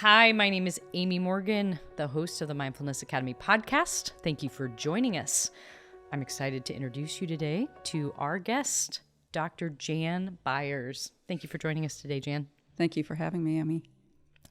Hi, my name is Amy Morgan, the host of the Mindfulness Academy podcast. Thank you for joining us. I'm excited to introduce you today to our guest, Dr. Jan Byars. Thank you for joining us today, Jan. Thank you for having me, Amy.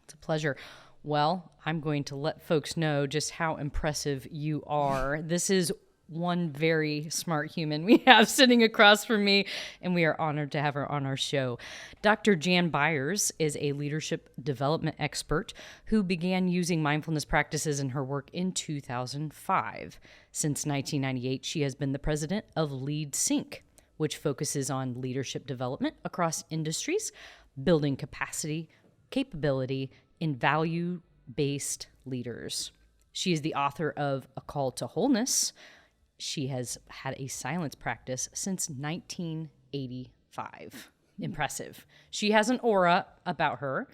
It's a pleasure. Well, I'm going to let folks know just how impressive you are. This is one very smart human we have sitting across from me, and we are honored to have her on our show. Dr. Jan Byars is a leadership development expert who began using mindfulness practices in her work in 2005. Since 1998, she has been the president of Lead Sync, which focuses on leadership development across industries, building capacity, capability, in value-based leaders. She is the author of A Call to Wholeness. She has had a silence practice since 1985. Impressive. She has an aura about her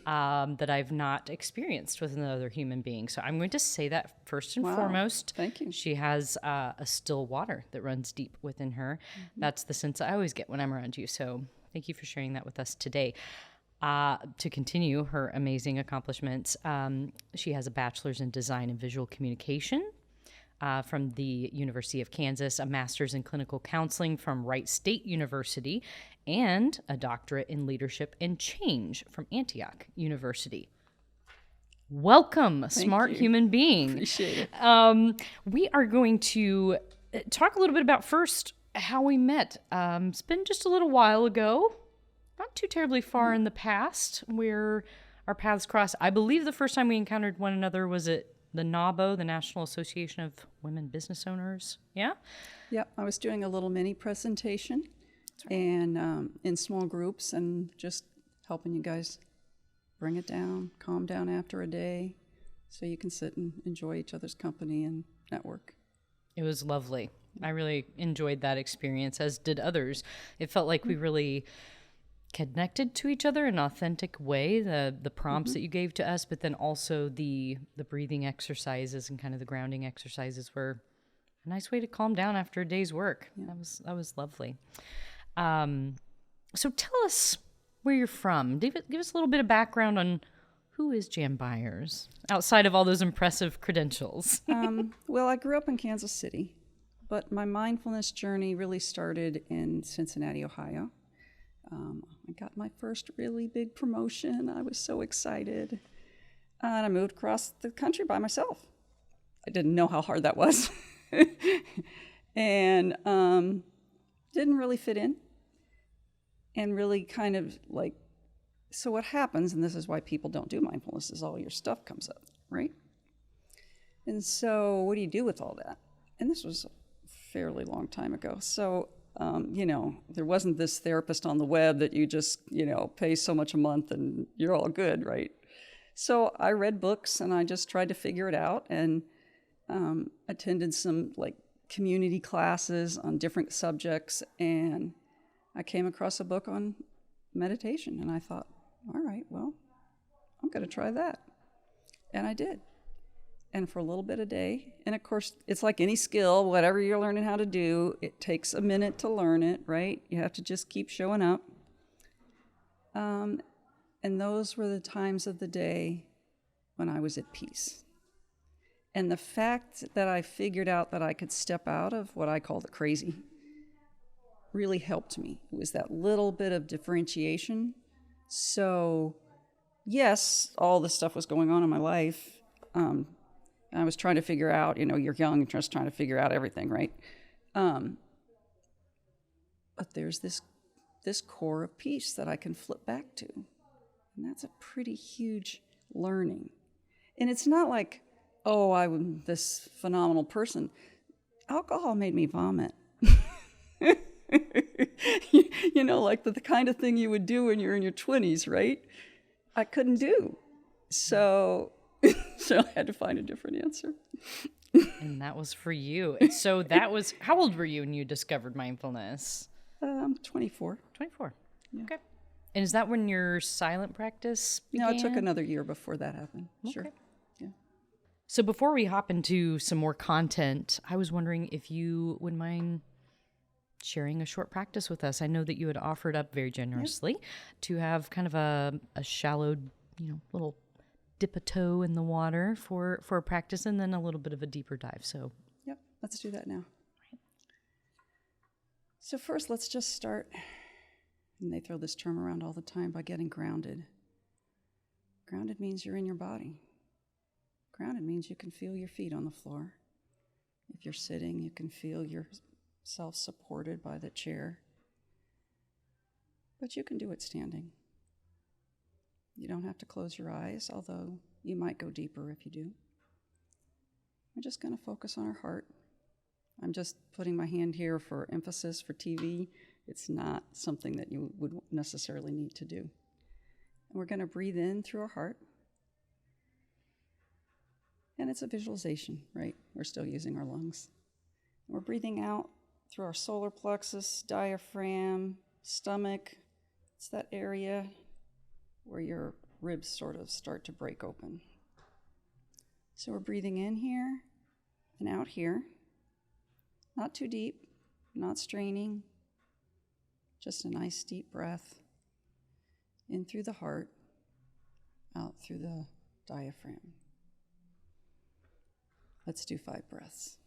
that I've not experienced with another human being. So I'm going to say that first and foremost. Thank you. She has a still water that runs deep within her. Mm-hmm. That's the sense I always get when I'm around you. So thank you for sharing that with us today. To continue her amazing accomplishments, she has a bachelor's in design and visual communication from the University of Kansas, a master's in clinical counseling from Wright State University, and a doctorate in leadership and change from Antioch University. Welcome, smart human being. Appreciate it. We are going to talk a little bit about first how we met. It's been just a little while ago. Not too terribly far in the past where our paths crossed. I believe the first time we encountered one another was at the NABO, the National Association of Women Business Owners. Yeah? Yep, I was doing a little mini presentation and in small groups and just helping you guys bring it down, calm down after a day so you can sit and enjoy each other's company and network. It was lovely. I really enjoyed that experience, as did others. It felt like we really connected to each other in an authentic way, the prompts that you gave to us, but then also the breathing exercises and kind of the grounding exercises were a nice way to calm down after a day's work. Yeah. That was lovely. So tell us where you're from. Give us a little bit of background on who is Jan Byars, outside of all those impressive credentials. Well, I grew up in Kansas City, but my mindfulness journey really started in Cincinnati, Ohio. I got my first really big promotion. I was so excited. And I moved across the country by myself. I didn't know how hard that was. And didn't really fit in. And really kind of like, so what happens, and this is why people don't do mindfulness, is all your stuff comes up, right? And so what do you do with all that? And this was a fairly long time ago. So there wasn't this therapist on the web that you just, pay so much a month and you're all good, right? So I read books and I just tried to figure it out and attended some community classes on different subjects. And I came across a book on meditation and I thought, all right, well, I'm going to try that. And I did. And for a little bit a day, and of course, it's like any skill, whatever you're learning how to do, it takes a minute to learn it, right? You have to just keep showing up. And those were the times of the day when I was at peace. And the fact that I figured out that I could step out of what I call the crazy really helped me. It was that little bit of differentiation. So, yes, all this stuff was going on in my life. I was trying to figure out, you're young and just trying to figure out everything, right? But there's this core of peace that I can flip back to. And that's a pretty huge learning. And it's not like, oh, I'm this phenomenal person. Alcohol made me vomit. Like the kind of thing you would do when you're in your 20s, right? I couldn't do. So I had to find a different answer. And that was for you. So that was, how old were you when you discovered mindfulness? 24. 24. Yeah. Okay. And is that when your silent practice began? No, it took another year before that happened. Okay. Sure. Yeah. So before we hop into some more content, I was wondering if you would mind sharing a short practice with us. I know that you had offered up very generously to have kind of a shallow, little dip a toe in the water for a practice, and then a little bit of a deeper dive. So, yep, let's do that now. So first, let's just start, and they throw this term around all the time, by getting grounded. Grounded means you're in your body. Grounded means you can feel your feet on the floor. If you're sitting, you can feel yourself supported by the chair. But you can do it standing. You don't have to close your eyes, although you might go deeper if you do. We're just going to focus on our heart. I'm just putting my hand here for emphasis for TV. It's not something that you would necessarily need to do. And we're going to breathe in through our heart. And it's a visualization, right? We're still using our lungs. And we're breathing out through our solar plexus, diaphragm, stomach. It's that area where your ribs sort of start to break open. So we're breathing in here and out here. Not too deep, not straining, just a nice deep breath in through the heart, out through the diaphragm. Let's do 5 breaths.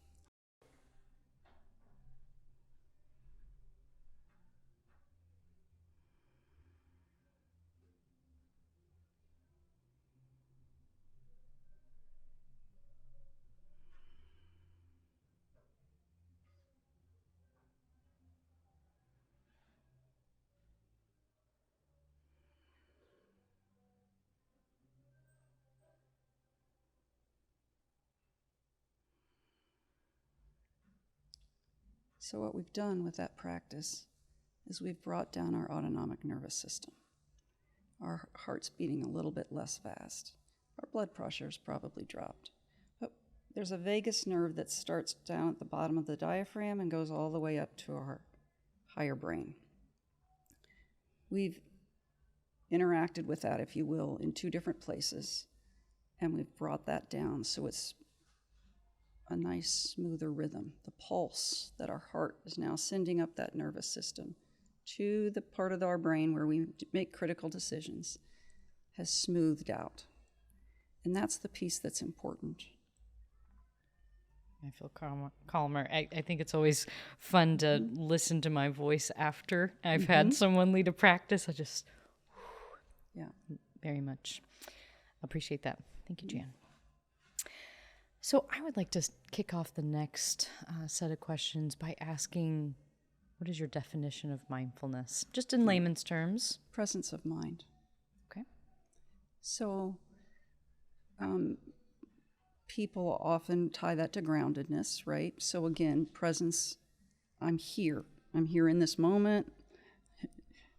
So what we've done with that practice is we've brought down our autonomic nervous system. Our heart's beating a little bit less fast. Our blood pressure's probably dropped. But there's a vagus nerve that starts down at the bottom of the diaphragm and goes all the way up to our higher brain. We've interacted with that, if you will, in 2 different places, and we've brought that down so it's a nice, smoother rhythm. The pulse that our heart is now sending up that nervous system to the part of our brain where we make critical decisions has smoothed out. And that's the piece that's important. I feel calmer. I think it's always fun to listen to my voice after I've had someone lead a practice. I just, very much appreciate that. Thank you, Jan. So I would like to kick off the next set of questions by asking, what is your definition of mindfulness? Just in layman's terms. Presence of mind. Okay. So people often tie that to groundedness, right? So again, presence, I'm here. I'm here in this moment.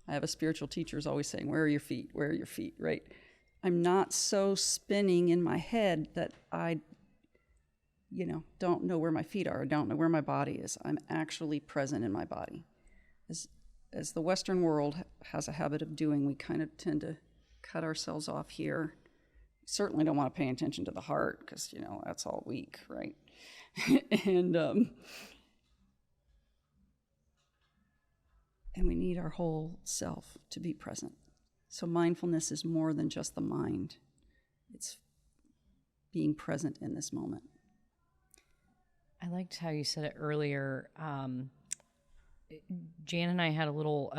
I have a spiritual teacher who's always saying, where are your feet? Where are your feet, right? I'm not so spinning in my head that I don't know where my feet are, don't know where my body is. I'm actually present in my body. As the Western world has a habit of doing, we kind of tend to cut ourselves off here. Certainly don't want to pay attention to the heart because, that's all weak, right? And we need our whole self to be present. So mindfulness is more than just the mind. It's being present in this moment. I liked how you said it earlier. Jan and I had a little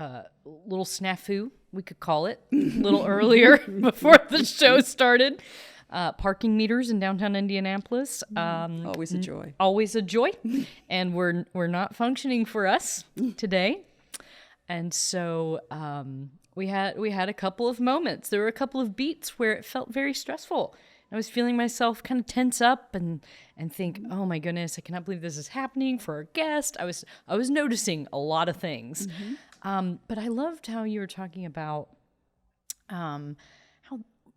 snafu, we could call it, a little earlier before the show started. Parking meters in downtown Indianapolis. Always a joy. Always a joy. And we're not functioning for us today. And so we had a couple of moments. There were a couple of beats where it felt very stressful. I was feeling myself kind of tense up and think, oh my goodness, I cannot believe this is happening for our guest. I was noticing a lot of things. But I loved how you were talking about how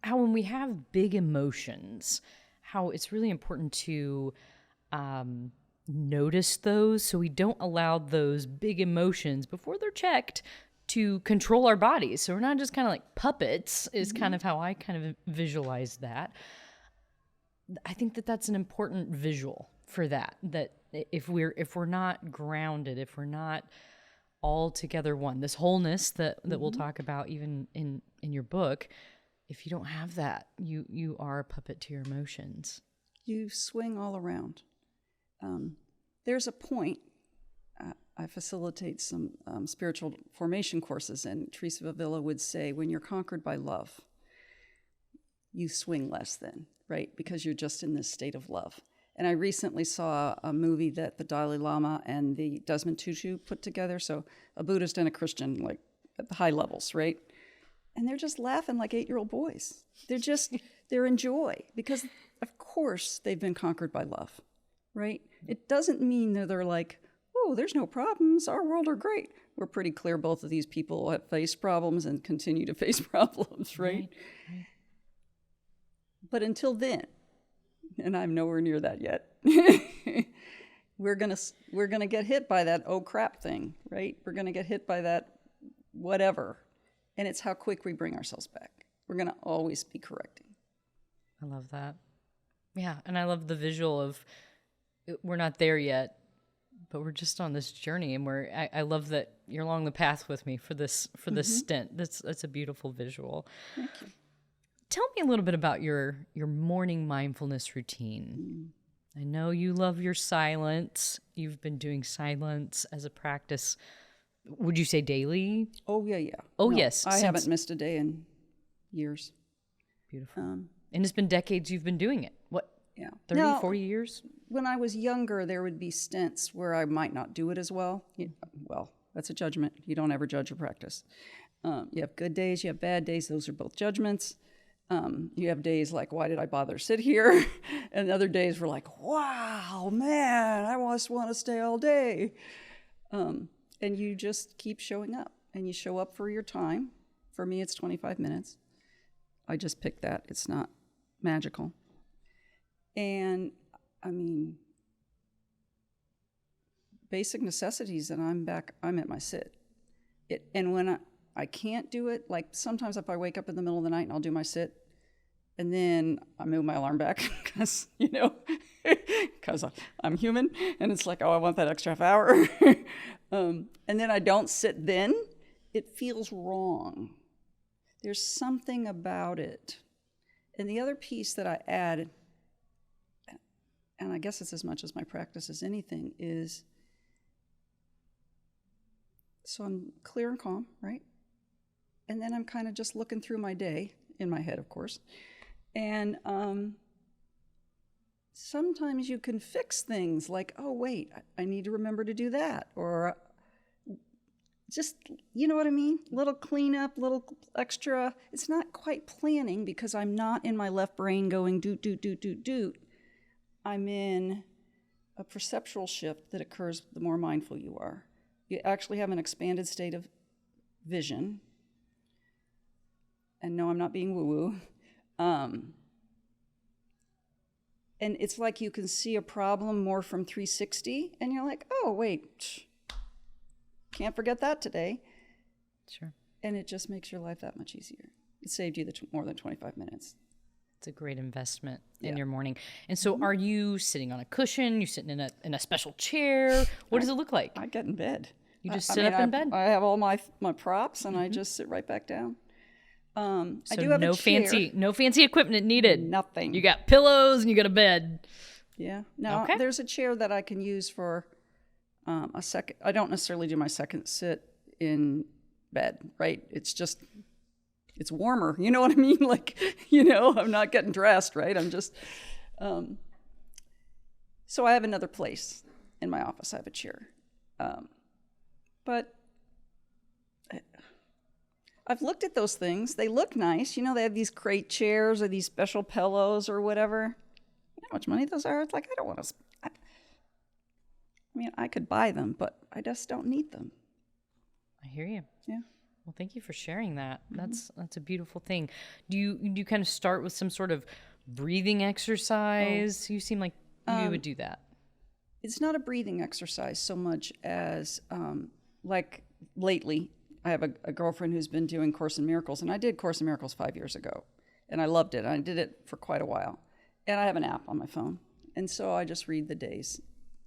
when we have big emotions, how it's really important to notice those so we don't allow those big emotions before they're checked to control our bodies. So we're not just kind of like puppets is kind of how I kind of visualize that. I think that that's an important visual for that if we're not grounded, if we're not all together one, this wholeness that we'll talk about even in your book, if you don't have that, you are a puppet to your emotions. You swing all around. There's a point. I facilitate some spiritual formation courses, and Teresa Avila would say, when you're conquered by love, you swing less then, right? Because you're just in this state of love. And I recently saw a movie that the Dalai Lama and the Desmond Tutu put together. So a Buddhist and a Christian, like at the high levels, right? And they're just laughing like 8-year-old boys. They're in joy because, of course, they've been conquered by love, right? It doesn't mean that they're like, oh, there's no problems. Our world are great. We're pretty clear both of these people have faced problems and continue to face problems, right? But until then, and I'm nowhere near that yet, we're gonna get hit by that oh crap thing, right? We're gonna get hit by that whatever. And it's how quick we bring ourselves back. We're gonna always be correcting. I love that. Yeah, and I love the visual of we're not there yet, but we're just on this journey, and I love that you're along the path with me for this stint. That's a beautiful visual. Thank you. Tell me a little bit about your morning mindfulness routine. I know you love your silence. You've been doing silence as a practice. Would you say daily? Oh, yeah. Oh, No, yes. I haven't missed a day in years. Beautiful. And it's been decades you've been doing it. What? Yeah. 30, Now, 40 years? When I was younger, there would be stints where I might not do it as well. Well, that's a judgment. You don't ever judge your practice. You have good days, you have bad days. Those are both judgments. You have days like, why did I bother to sit here? And other days were like, wow, man, I just want to stay all day. And you just keep showing up, and you show up for your time. For me, it's 25 minutes. I just picked that. It's not magical. And I mean, basic necessities, and I'm at my sit. And when I can't do it, like sometimes if I wake up in the middle of the night and I'll do my sit, and then I move my alarm back because, because I'm human, and it's like, oh, I want that extra half hour. And then I don't sit then, it feels wrong. There's something about it. And the other piece that I add, and I guess it's as much as my practice as anything, is so I'm clear and calm, right? And then I'm kind of just looking through my day, in my head, of course. And sometimes you can fix things like, oh, wait, I need to remember to do that. Or just, you know what I mean? Little cleanup, little extra. It's not quite planning because I'm not in my left brain going doot. I'm in a perceptual shift that occurs the more mindful you are. You actually have an expanded state of vision. And no, I'm not being woo-woo. And it's like you can see a problem more from 360, and you're like, oh, wait, can't forget that today. Sure. And it just makes your life that much easier. It saved you more than 25 minutes. It's a great investment in your morning. And so are you sitting on a cushion? You sitting in a special chair? What does it look like? I get in bed. You just sit up in bed? I have all my props, and I just sit right back down. So I do have no a chair. no fancy equipment needed. Nothing. You got pillows and you got a bed. Yeah. Now, there's a chair that I can use for a second. I don't necessarily do my second sit in bed, right? It's just, it's warmer. You know what I mean? Like, I'm not getting dressed, right? I'm just, so I have another place in my office. I have a chair. But I've looked at those things. They look nice. They have these crate chairs or these special pillows or whatever. You know how much money those are? It's like, I don't want to. I could buy them, but I just don't need them. I hear you. Yeah. Well, thank you for sharing that. That's a beautiful thing. Do you kind of start with some sort of breathing exercise? You seem like you would do that. It's not a breathing exercise so much as like lately. I have a girlfriend who's been doing Course in Miracles, and I did Course in Miracles 5 years ago, and I loved it. I did it for quite a while, and I have an app on my phone, and so I just read the day's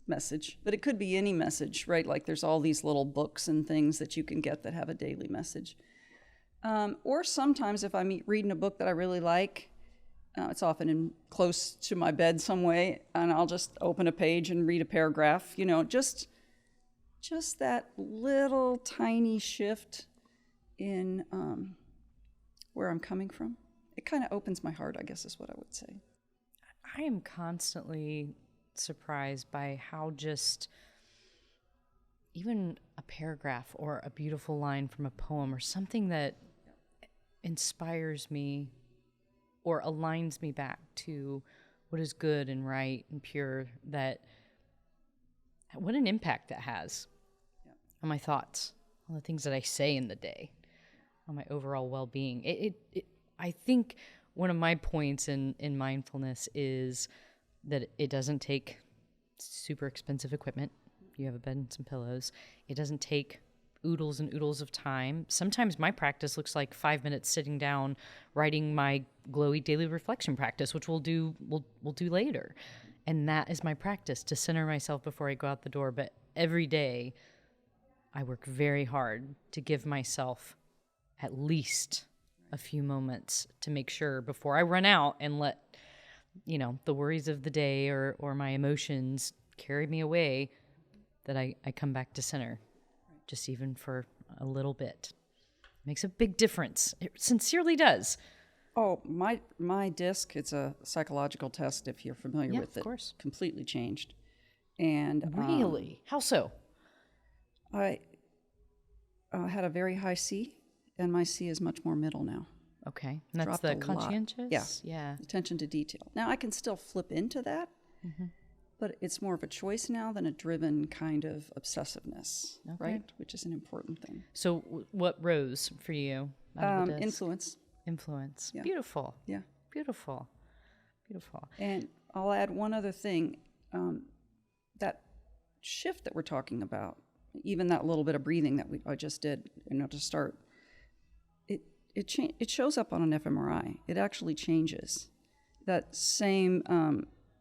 message. But it could be any message, right? Like there's all these little books and things that you can get that have a daily message. Or sometimes if I'm reading a book that I really like, it's often in close to my bed some way, and I'll just open a page and read a paragraph. Just that little tiny shift in where I'm coming from. It kind of opens my heart, I guess is what I would say. I am constantly surprised by how just even a paragraph or a beautiful line from a poem or something that inspires me or aligns me back to what is good and right and pure, that what an impact that has on my thoughts, on the things that I say in the day, on my overall well-being. I think one of my points in mindfulness is that it doesn't take super expensive equipment. You have a bed and some pillows. It doesn't take oodles and oodles of time. Sometimes my practice looks like 5 minutes sitting down, writing my glowy daily reflection practice, which we'll do later. And that is my practice, to center myself before I go out the door. But every day I work very hard to give myself at least a few moments to make sure before I run out and let, the worries of the day or my emotions carry me away, that I come back to center, just even for a little bit. It makes a big difference. It sincerely does. Oh, my disc, it's a psychological test if you're familiar with it. Of course. Completely changed. And Really? How so? I had a very high C, and my C is much more middle now. Okay. And that's Dropped the a lot. conscientious? Yeah. Attention to detail. Now, I can still flip into that, but it's more of a choice now than a driven kind of obsessiveness, right? Which is an important thing. So what rose for you out of the disc? Influence. Influence. Yeah. Beautiful. Yeah. Beautiful. Beautiful. And I'll add one other thing. That shift that we're talking about, even that little bit of breathing that I just did, to start, it shows up on an fMRI. It actually changes. That same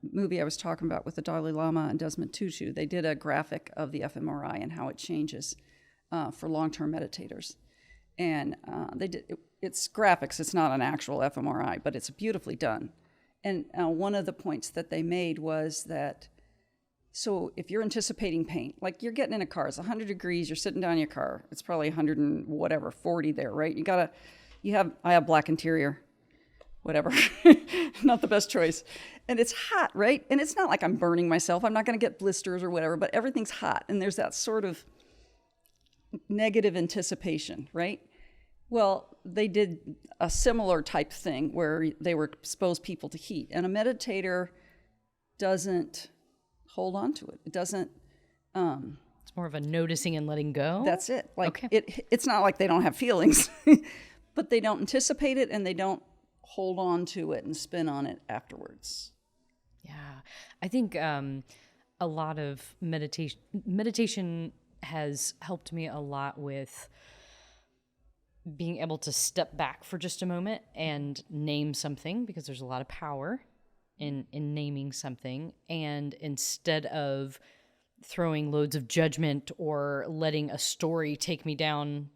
movie I was talking about with the Dalai Lama and Desmond Tutu, they did a graphic of the fMRI and how it changes for long-term meditators. And it's graphics. It's not an actual fMRI, but it's beautifully done. And one of the points that they made was that, so if you're anticipating pain, like you're getting in a car, it's 100 degrees, you're sitting down in your car, it's probably 100 and whatever, 40 there, right? I have black interior, whatever, not the best choice. And it's hot, right? And it's not like I'm burning myself. I'm not going to get blisters or whatever, but everything's hot. And there's that sort of negative anticipation, right? Well, they did a similar type thing where they were exposed people to heat. And a meditator doesn't hold on to it. It doesn't... it's more of a noticing and letting go? That's it. It's not like they don't have feelings, but they don't anticipate it and they don't hold on to it and spin on it afterwards. Yeah. I think a lot of meditation has helped me a lot with being able to step back for just a moment and name something, because there's a lot of power in naming something. And instead of throwing loads of judgment or letting a story take me down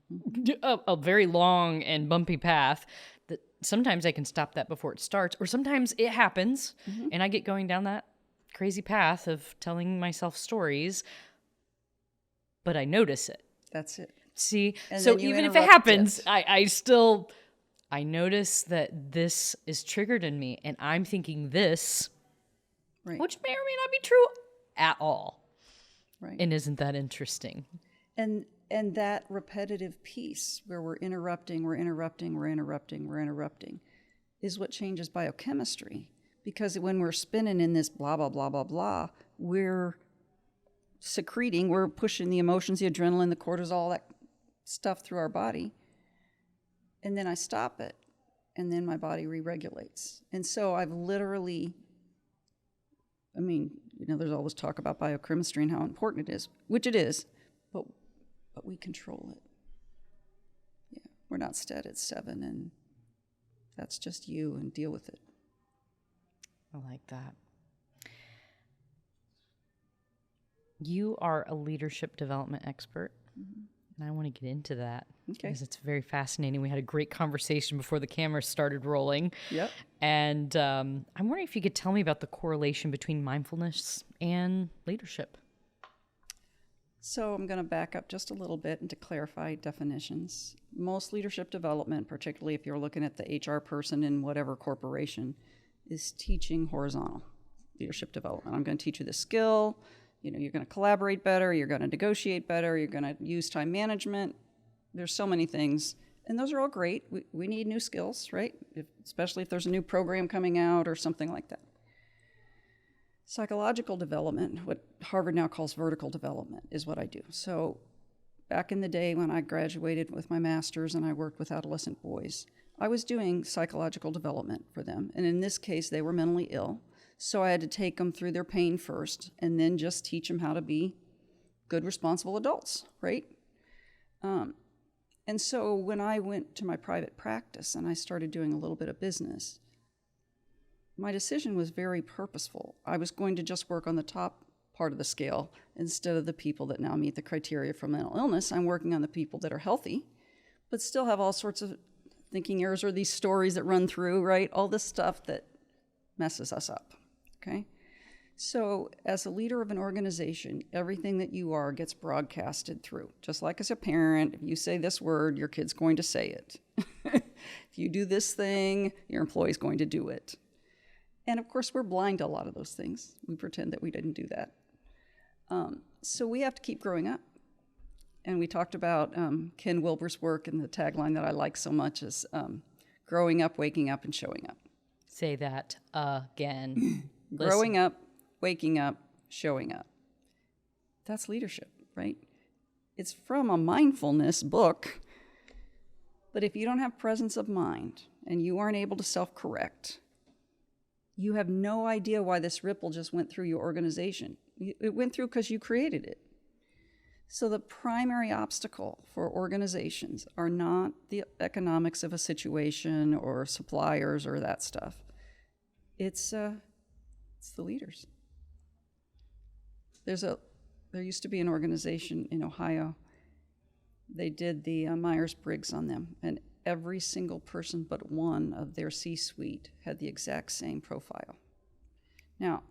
a very long and bumpy path, that sometimes I can stop that before it starts, or sometimes it happens and I get going down that crazy path of telling myself stories, but I notice it. That's it. See? And so even if it happens, I notice that this is triggered in me and I'm thinking this, Right. which may or may not be true at all. Right. And isn't that interesting? And that repetitive piece where we're interrupting is what changes biochemistry. Because when we're spinning in this blah, blah, blah, blah, blah, we're pushing the emotions, the adrenaline, the cortisol, that stuff through our body. And then I stop it, and then my body re-regulates. And so I've literally, there's all this talk about biochemistry and how important it is, which it is, but we control it. Yeah, we're not stead at 7, and that's just you, and deal with it. I like that. You are a leadership development expert. And I want to get into that Okay. because it's very fascinating. We had a great conversation before the camera started rolling. Yep. And I'm wondering if you could tell me about the correlation between mindfulness and leadership. So I'm going to back up just a little bit and to clarify definitions. Most leadership development, particularly if you're looking at the HR person in whatever corporation, is teaching horizontal leadership development. I'm going to teach you the skill. You're going to collaborate better. You're going to negotiate better. You're going to use time management. There's so many things. And those are all great. We need new skills, right? Especially if there's a new program coming out or something like that. Psychological development, what Harvard now calls vertical development, is what I do. So back in the day when I graduated with my master's and I worked with adolescent boys, I was doing psychological development for them. And in this case, they were mentally ill. So I had to take them through their pain first and then just teach them how to be good, responsible adults, right? And so when I went to my private practice and I started doing a little bit of business, my decision was very purposeful. I was going to just work on the top part of the scale instead of the people that now meet the criteria for mental illness. I'm working on the people that are healthy, but still have all sorts of thinking errors or these stories that run through, right? All this stuff that messes us up. Okay, so as a leader of an organization, everything that you are gets broadcasted through. Just like as a parent, if you say this word, your kid's going to say it. If you do this thing, your employee's going to do it. And of course, we're blind to a lot of those things. We pretend that we didn't do that. So we have to keep growing up. And we talked about Ken Wilber's work, and the tagline that I like so much is growing up, waking up, and showing up. Say that again. Growing up, waking up, showing up. That's leadership, right? It's from a mindfulness book, but if you don't have presence of mind and you aren't able to self-correct, you have no idea why this ripple just went through your organization. It went through because you created it. So the primary obstacle for organizations are not the economics of a situation or suppliers or that stuff. It's the leaders. There used to be an organization in Ohio. They did the Myers-Briggs on them, and every single person but one of their C-suite had the exact same profile. Now,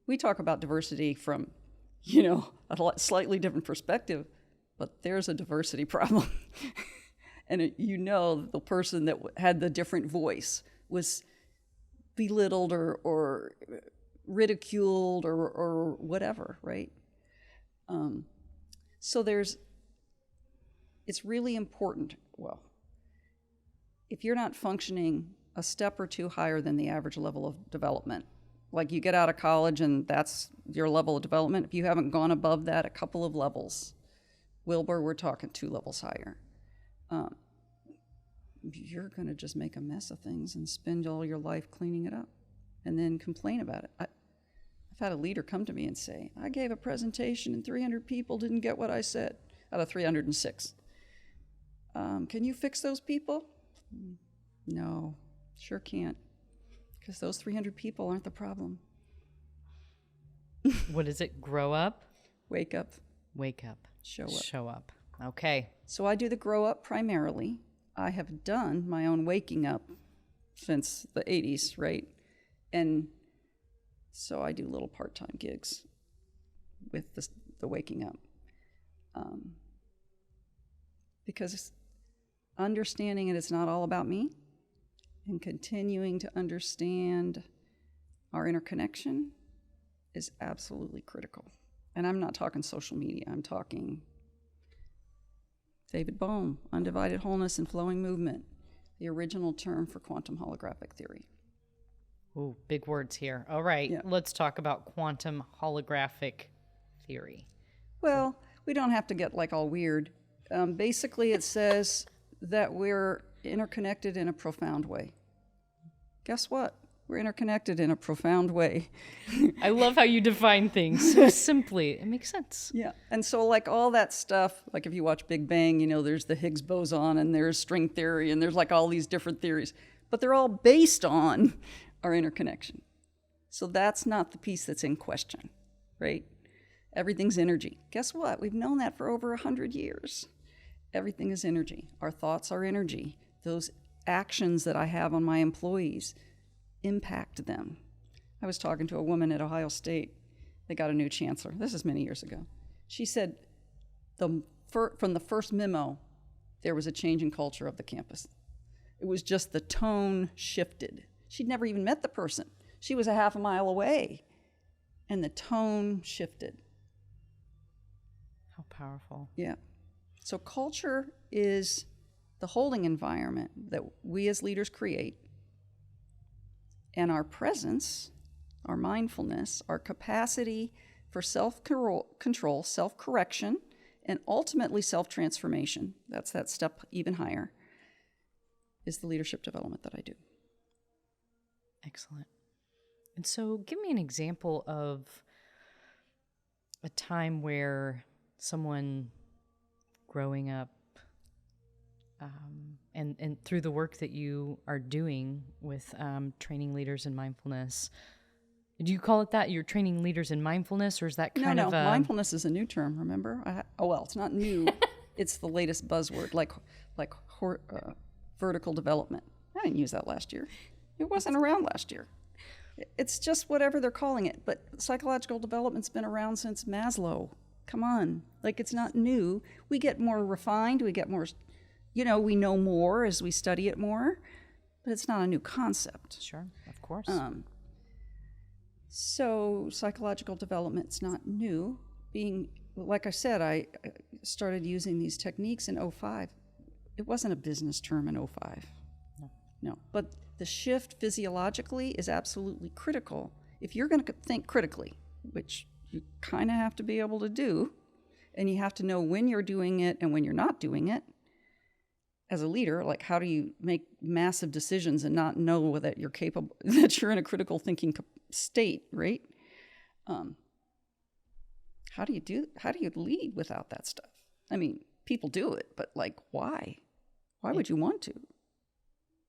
we talk about diversity from, a slightly different perspective, but there's a diversity problem. And the person that had the different voice was belittled or ridiculed or whatever, right? So it's really important. Well, if you're not functioning a step or two higher than the average level of development, like you get out of college and that's your level of development, if you haven't gone above that a couple of levels, Wilbur, we're talking 2 levels higher, you're going to just make a mess of things and spend all your life cleaning it up and then complain about it. I've had a leader come to me and say, I gave a presentation and 300 people didn't get what I said out of 306. Can you fix those people? No, sure can't, because those 300 people aren't the problem. What is it? Grow up? Wake up. Wake up. Show up. Show up. Okay. So I do the grow up primarily. I have done my own waking up since the 80s, right? And so I do little part-time gigs with the waking up. Because understanding it's not all about me and continuing to understand our interconnection is absolutely critical. And I'm not talking social media. I'm talking David Bohm, undivided wholeness and flowing movement, the original term for quantum holographic theory. Ooh, big words here. All right, Yeah. Let's talk about quantum holographic theory. Well, we don't have to get all weird. Basically, it says that we're interconnected in a profound way. Guess what? We're interconnected in a profound way. I love how you define things so simply. It makes sense. Yeah. And so all that stuff, if you watch Big Bang, there's the Higgs boson and there's string theory and there's all these different theories, but they're all based on our interconnection. So that's not the piece that's in question, right? Everything's energy. Guess what? We've known that for over 100 years. Everything is energy. Our thoughts are energy. Those actions that I have on my employees impact them. I was talking to a woman at Ohio State. They got a new chancellor. This is many years ago. She said from the first memo, there was a change in culture of the campus. It was just the tone shifted. She'd never even met the person. She was a half a mile away, and the tone shifted. How powerful. Yeah. So culture is the holding environment that we as leaders create, and our presence, our mindfulness, our capacity for self-control, self-correction, and ultimately self-transformation, that's that step even higher, is the leadership development that I do. Excellent. And so give me an example of a time where someone growing up and through the work that you are doing with training leaders in mindfulness. Do you call it that? You're training leaders in mindfulness, or is that kind of a... mindfulness is a new term, remember? It's not new. It's the latest buzzword, like vertical development. I didn't use that last year. It wasn't around last year. It's just whatever they're calling it. But psychological development's been around since Maslow. Come on. Like, it's not new. We get more refined. We get more, we know more as we study it more. But it's not a new concept. Sure, of course. So psychological development's not new. Like I said, I started using these techniques in 2005. It wasn't a business term in 2005. No. But the shift physiologically is absolutely critical. If you're going to think critically, which you kind of have to be able to do, and you have to know when you're doing it and when you're not doing it, as a leader, like, how do you make massive decisions and not know that you're capable, that you're in a critical thinking state, right? How do you lead without that stuff? I mean, people do it, but like, why? Why would you want to?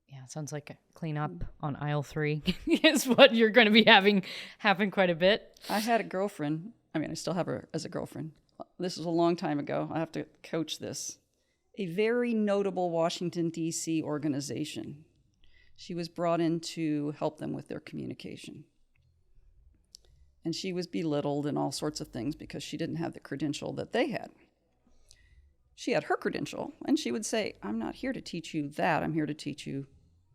Yeah, it sounds like a cleanup on aisle 3 is what you're going to be having happen quite a bit. I had a girlfriend. I mean, I still have her as a girlfriend. This was a long time ago. I have to coach this. A very notable Washington, D.C. organization. She was brought in to help them with their communication. And she was belittled and all sorts of things because she didn't have the credential that they had. She had her credential, and she would say, I'm not here to teach you that. I'm here to teach you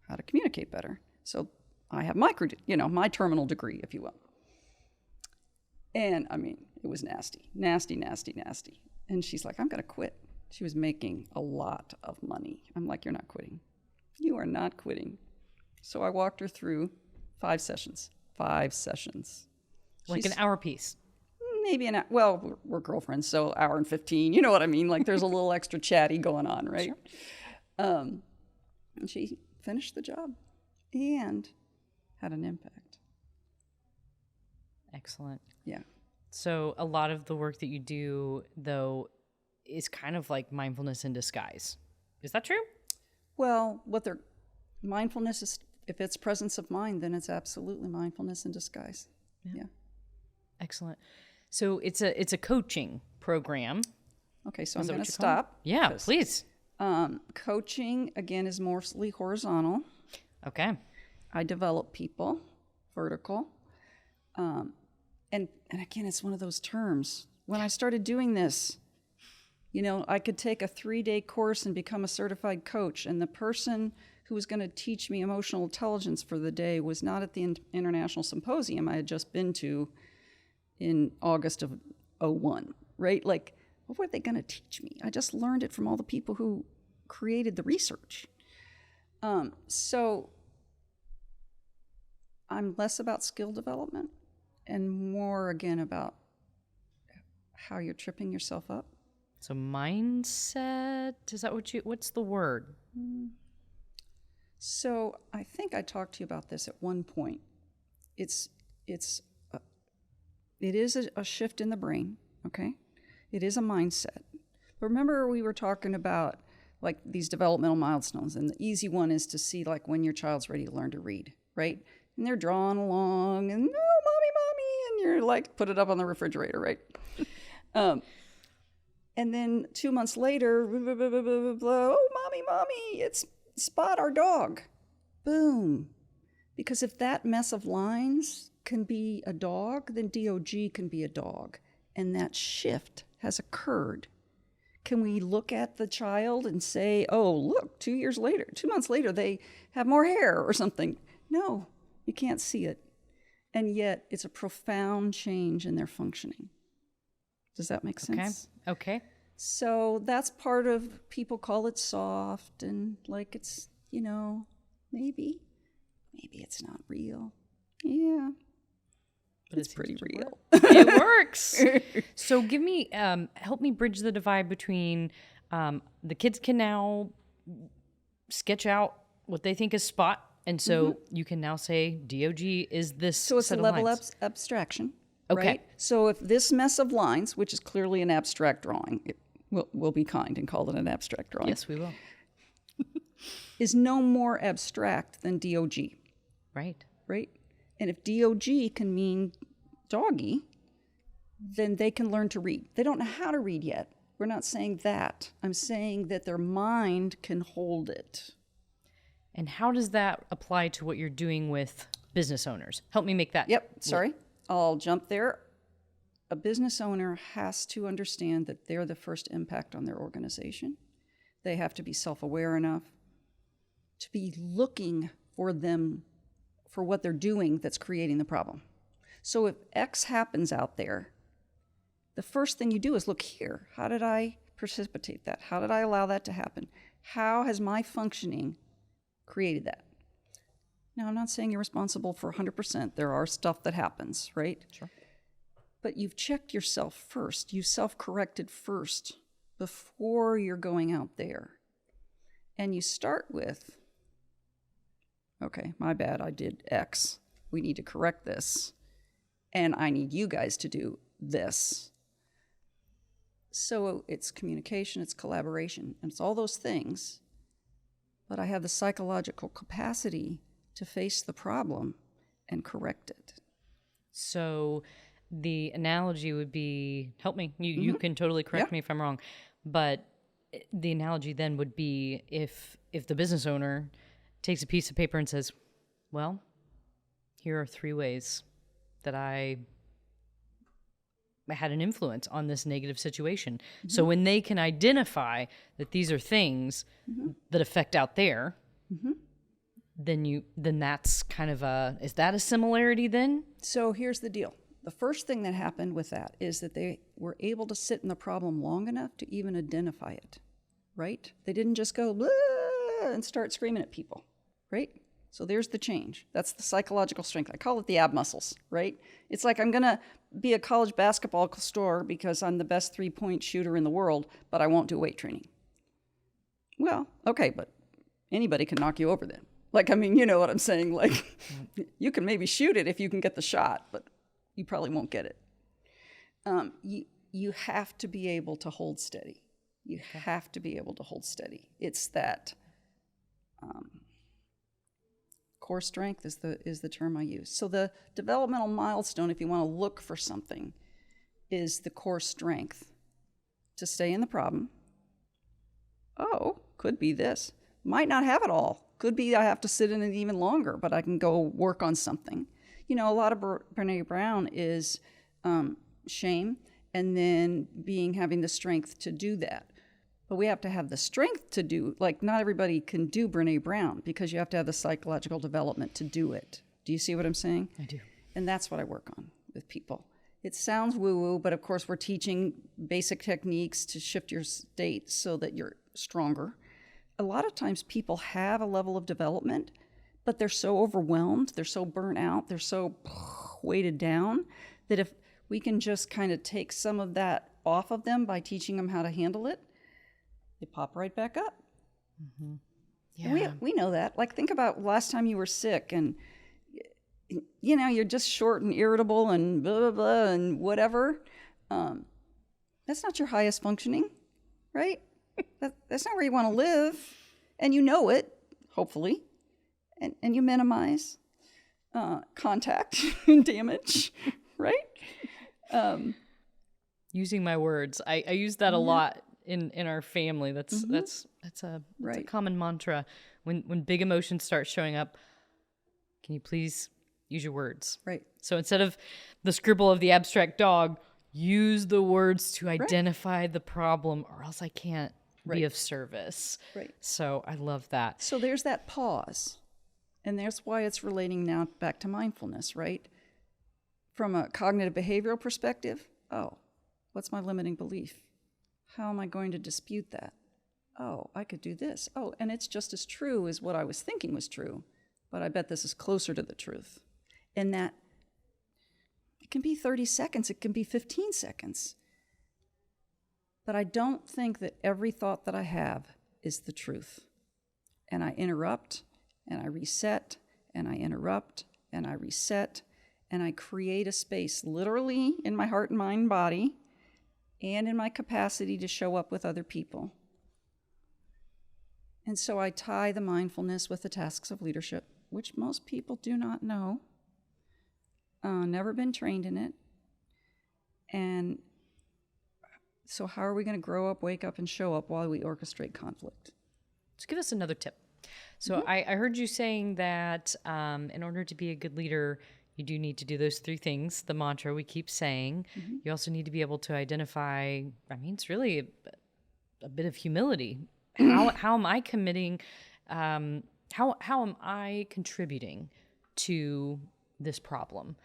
how to communicate better. So I have my terminal degree, if you will. And I mean, it was nasty. And she's like, I'm going to quit. She was making a lot of money. I'm like, you're not quitting. You are not quitting. So I walked her through 5 sessions. Like an hour piece. Maybe an hour. Well, we're girlfriends, so hour and 15. You know what I mean? Like, there's a little extra chatty going on, right? Sure. And she finished the job and had an impact. Excellent. Yeah. So a lot of the work that you do, though, is kind of like mindfulness in disguise. Is that true? Well, mindfulness is, if it's presence of mind, then it's absolutely mindfulness in disguise. Yeah. Excellent. So it's a coaching program. Okay, so I'm going to stop. Yeah, please. Coaching, again, is mostly horizontal. Okay. I develop people, vertical. And again, it's one of those terms. When I started doing this, I could take a 3-day course and become a certified coach, and the person who was going to teach me emotional intelligence for the day was not at the international symposium I had just been to in August of 2001, right? Like, what were they going to teach me? I just learned it from all the people who created the research. So I'm less about skill development and more, again, about how you're tripping yourself up. So mindset, is that what's the word? So I think I talked to you about this at one point. It is a shift in the brain, okay? It is a mindset. But remember, we were talking about like these developmental milestones, and the easy one is to see like when your child's ready to learn to read, right? And they're drawing along, and mommy, and you're like, put it up on the refrigerator, right? And then 2 months later, blah, blah, blah, blah, blah, oh, mommy, it's Spot, our dog. Boom. Because if that mess of lines can be a dog, then DOG can be a dog. And that shift has occurred. Can we look at the child and say, oh, look, 2 months later, they have more hair or something? No, you can't see it. And yet it's a profound change in their functioning. Does that make sense? Okay. So that's part of, people call it soft and like it's, maybe it's not real. Yeah. But it's pretty real. It works. So help me bridge the divide between the kids can now sketch out what they think is Spot. And so you can now say DOG is this. So it's a level of abstraction. Okay. Right? So if this mess of lines, which is clearly an abstract drawing, we'll be kind and call it an abstract drawing. Yes, we will. Is no more abstract than DOG. Right. Right? And if DOG can mean doggy, then they can learn to read. They don't know how to read yet. We're not saying that. I'm saying that their mind can hold it. And how does that apply to what you're doing with business owners? Help me make that. Yep. Sorry. I'll jump there. A business owner has to understand that they're the first impact on their organization. They have to be self-aware enough to be looking for what they're doing that's creating the problem. So if X happens out there, the first thing you do is look here. How did I precipitate that? How did I allow that to happen? How has my functioning created that? Now, I'm not saying you're responsible for 100%. There are stuff that happens, right? Sure. But you've checked yourself first. You self-corrected first before you're going out there. And you start with, okay, my bad, I did X. We need to correct this. And I need you guys to do this. So it's communication, it's collaboration, and it's all those things. But I have the psychological capacity to face the problem and correct it. So the analogy would be, help me, you can totally correct me if I'm wrong, but the analogy then would be if the business owner takes a piece of paper and says, well, here are 3 ways that I had an influence on this negative situation. So when they can identify that these are things that affect out there, then that's kind of is that a similarity then? So here's the deal. The first thing that happened with that is that they were able to sit in the problem long enough to even identify it, right? They didn't just go blah and start screaming at people, right? So there's the change. That's the psychological strength. I call it the ab muscles, right? It's like I'm going to be a college basketball star because I'm the best 3-point shooter in the world, but I won't do weight training. Well, okay, but anybody can knock you over then. Like, I mean, you know what I'm saying? Like, you can maybe shoot it if you can get the shot, but you probably won't get it. You have to be able to hold steady. You have to be able to hold steady. It's that core strength is the term I use. So the developmental milestone, if you want to look for something, is the core strength to stay in the problem. Oh, could be this. Might not have it all. Could be I have to sit in it even longer, but I can go work on something. You know, a lot of Brené Brown is shame and then having the strength to do that. But we have to have the strength to do, like not everybody can do Brené Brown because you have to have the psychological development to do it. Do you see what I'm saying? I do. And that's what I work on with people. It sounds woo-woo, but of course we're teaching basic techniques to shift your state so that you're stronger. A lot of times people have a level of development, but they're so overwhelmed, they're so burnt out, they're so weighted down that if we can just kind of take some of that off of them by teaching them how to handle it, they pop right back up. Mm-hmm. Yeah. And we know that. Like, think about last time you were sick and, you know, you're just short and irritable and blah, blah, blah, and whatever. That's not your highest functioning, right? That's not where you want to live. And you know it, hopefully. And you minimize contact and damage, right? Using my words. I use that a lot in our family. That's a common mantra. When big emotions start showing up, can you please use your words? Right. So instead of the scribble of the abstract dog, use the words to identify the problem, or else I can't be of service. Right. So I love that. So there's that pause. And that's why it's relating now back to mindfulness, right? From a cognitive behavioral perspective, what's my limiting belief? How am I going to dispute that? Oh, I could do this. Oh, and it's just as true as what I was thinking was true, but I bet this is closer to the truth. And that it can be 30 seconds, it can be 15 seconds. But I don't think that every thought that I have is the truth. And I interrupt, and I reset, and I interrupt, and I reset, and I create a space literally in my heart and mind and body, and in my capacity to show up with other people. And so I tie the mindfulness with the tasks of leadership, which most people do not know, never been trained in it. And so how are we going to grow up, wake up, and show up while we orchestrate conflict? So give us another tip. So I heard you saying that in order to be a good leader, you do need to do those three things, the mantra we keep saying. You also need to be able to identify, it's really a bit of humility. How am I committing, how am I contributing to this problem?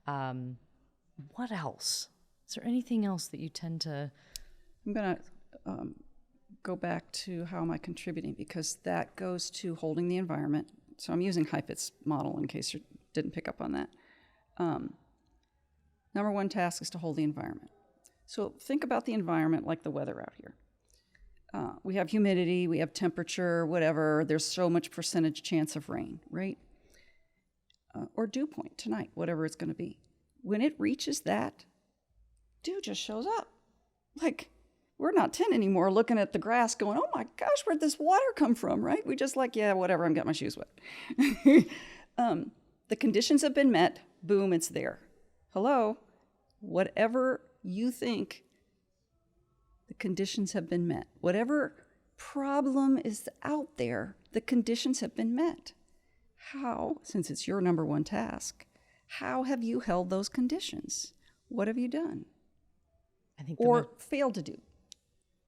What else? Is there anything else that you tend to... I'm going to go back to how am I contributing, because that goes to holding the environment. So I'm using Heifetz's model in case you didn't pick up on that. Number one task is to hold the environment. So think about the environment like the weather out here. We have humidity, we have temperature, whatever. There's so much percentage chance of rain, right? Or dew point tonight, whatever it's going to be. When it reaches that, dew just shows up. Like, we're not 10 anymore looking at the grass going, oh my gosh, where'd this water come from, right? We just like, yeah, whatever, I'm getting my shoes wet. The conditions have been met, boom, it's there. Hello? Whatever you think, the conditions have been met. Whatever problem is out there, the conditions have been met. How, since it's your number one task, how have you held those conditions? What have you done? I think failed to do?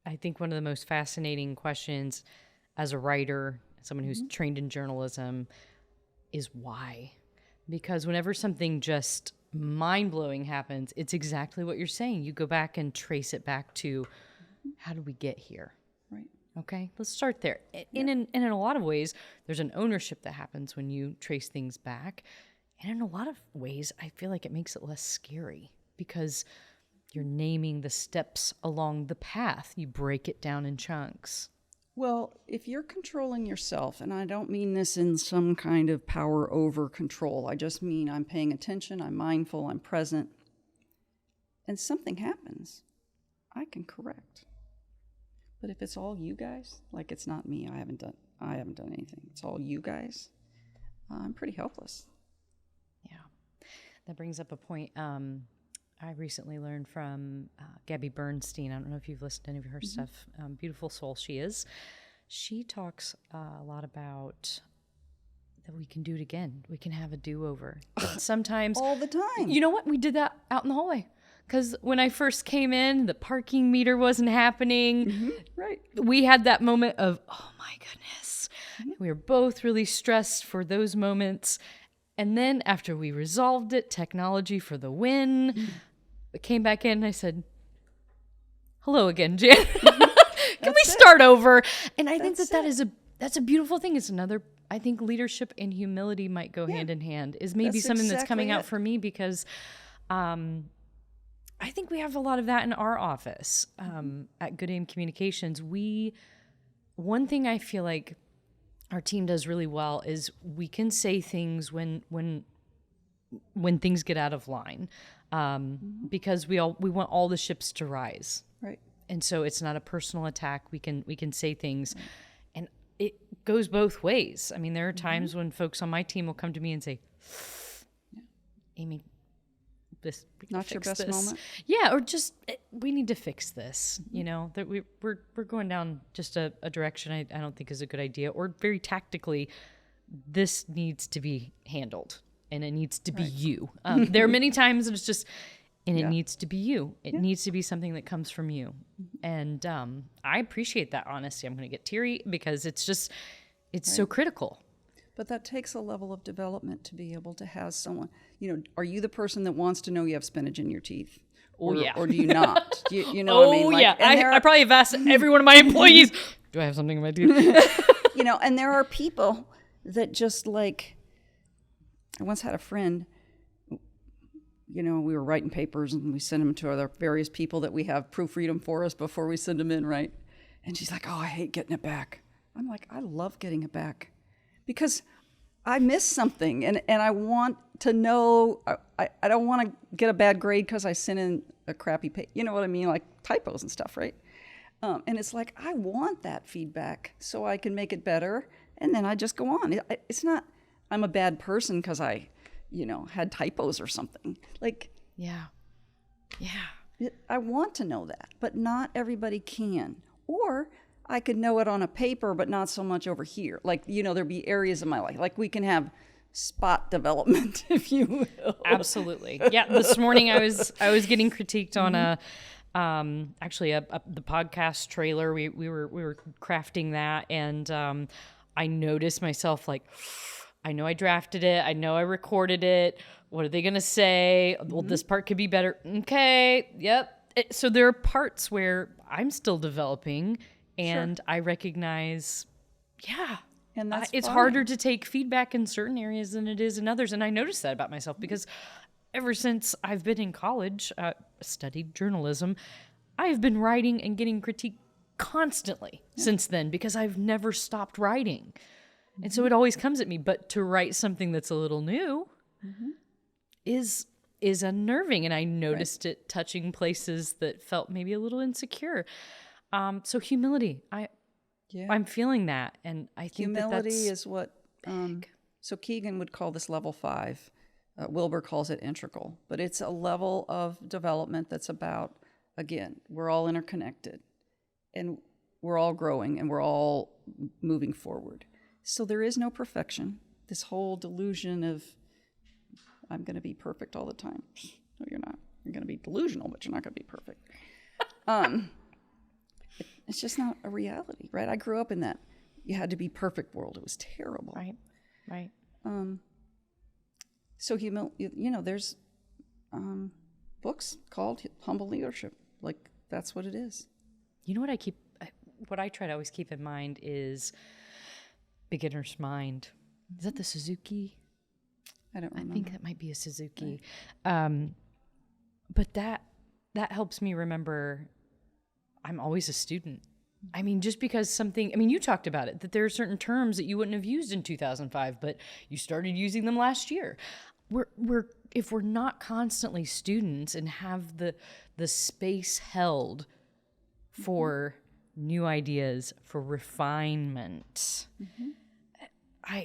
I think one of the most fascinating questions as a writer, someone who's trained in journalism, is why? Because whenever something just mind-blowing happens, it's exactly what you're saying. You go back and trace it back to, how did we get here? Right. Okay, let's start there. In a lot of ways, there's an ownership that happens when you trace things back. And in a lot of ways, I feel like it makes it less scary because you're naming the steps along the path. You break it down in chunks. Well, if you're controlling yourself, and I don't mean this in some kind of power over control, I just mean I'm paying attention, I'm mindful, I'm present, and something happens, I can correct. But if it's all you guys, like it's not me, I haven't done anything, it's all you guys, I'm pretty helpless. Yeah. That brings up a point I recently learned from Gabby Bernstein. I don't know if you've listened to any of her stuff. Beautiful soul she is. She talks a lot about that we can do it again. We can have a do-over. Sometimes. All the time. You know what? We did that out in the hallway. Because when I first came in, the parking meter wasn't happening. Right. We had that moment of, oh my goodness. We were both really stressed for those moments. And then after we resolved it, technology for the win. I came back in and I said, hello again, Jan. Can we start over? And I think that's a beautiful thing. It's another, I think leadership and humility might go hand in hand, is maybe That's something that's exactly coming out it. for me because I think we have a lot of that in our office at Good Aim Communications. One thing I feel like our team does really well is we can say things when things get out of line, because we want all the ships to rise, Right. and so it's not a personal attack. We can say things, and it goes both ways. I mean, there are times when folks on my team will come to me and say, "Amy, this Not your fix best this. moment? Yeah, or just we need to fix this. You know, that we're going down just a direction I don't think is a good idea, or very tactically, this needs to be handled, and it needs to be you. There are many times that it's just, and it needs to be you. It needs to be something that comes from you. And I appreciate that honesty. I'm going to get teary because it's just, it's so critical. But that takes a level of development to be able to have someone, you know, are you the person that wants to know you have spinach in your teeth? Or, or do you not? You know what I mean? Like, yeah. I probably have asked every one of my employees, do I have something in my teeth? You know, and there are people that just like, I once had a friend, you know, we were writing papers and we send them to other various people that we have proofread them for us before we send them in, right? And she's like, oh, I hate getting it back. I'm like, I love getting it back because I missed something and I want to know, I don't want to get a bad grade because I sent in a crappy you know what I mean? Like typos and stuff, right? And it's like, I want that feedback so I can make it better. And then I just go on. It's not, I'm a bad person because I, you know, had typos or something. Like, Yeah. I want to know that, but not everybody can. Or I could know it on a paper, but not so much over here. Like, you know, there'd be areas of my life, like we can have spot development, if you will. Absolutely. Yeah. This morning I was getting critiqued on actually the podcast trailer. We were crafting that, and I noticed myself like, I know I drafted it. I know I recorded it. What are they going to say? Well, this part could be better. Okay. Yep. So there are parts where I'm still developing, and I recognize, And that's it's fine. harder to take feedback in certain areas than it is in others. And I noticed that about myself because ever since I've been in college, studied journalism, I've been writing and getting critiqued constantly since then because I've never stopped writing. And so it always comes at me. But to write something that's a little new is unnerving. And I noticed it touching places that felt maybe a little insecure. So humility, I'm feeling that. And I think humility that's is what, so Keegan would call this level 5. Wilbur calls it integral. But it's a level of development that's about, again, we're all interconnected. And we're all growing and we're all moving forward. So there is no perfection. This whole delusion of, I'm going to be perfect all the time. No, you're not. You're going to be delusional, but you're not going to be perfect. It's just not a reality, right? I grew up in that you had to be perfect world. It was terrible. Right. So you know, there's books called Humble Leadership. Like, that's what it is. You know what I try to always keep in mind is Beginner's Mind. Is that the Suzuki? I don't remember. I think that might be a Suzuki. Right. But that helps me remember I'm always a student. I mean, just because something, I mean, you talked about it, that there are certain terms that you wouldn't have used in 2005, but you started using them last year. If we're not constantly students and have the space held for new ideas, for refinement,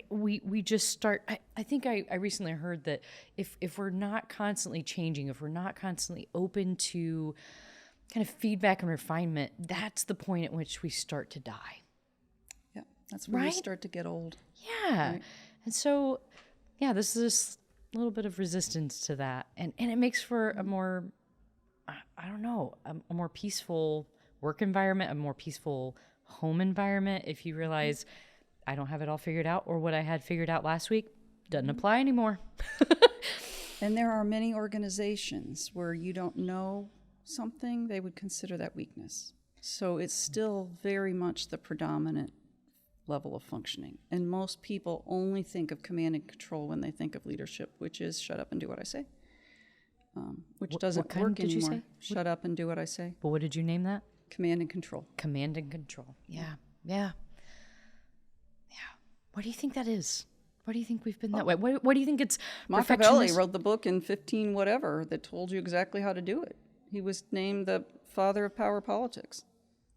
we just start. I think I recently heard that if we're not constantly changing, if we're not constantly open to kind of feedback and refinement, that's the point at which we start to die. Yeah, that's when we start to get old. Yeah, right. And so, this is a little bit of resistance to that, and it makes for a more, I don't know, a more peaceful work environment, a more peaceful home environment. If you realize I don't have it all figured out, or what I had figured out last week doesn't apply anymore. And there are many organizations where you don't know something, they would consider that weakness. So it's still very much the predominant level of functioning. And most people only think of command and control when they think of leadership, which is shut up and do what I say. Which doesn't work anymore. You say? Shut up and do what I say. Well, what did you name that? Command and control. Command and control. Yeah. What do you think that is? Why do you think we've been that way? What do you think it's Machiavelli wrote the book in 15 whatever that told you exactly how to do it. He was named the father of power politics.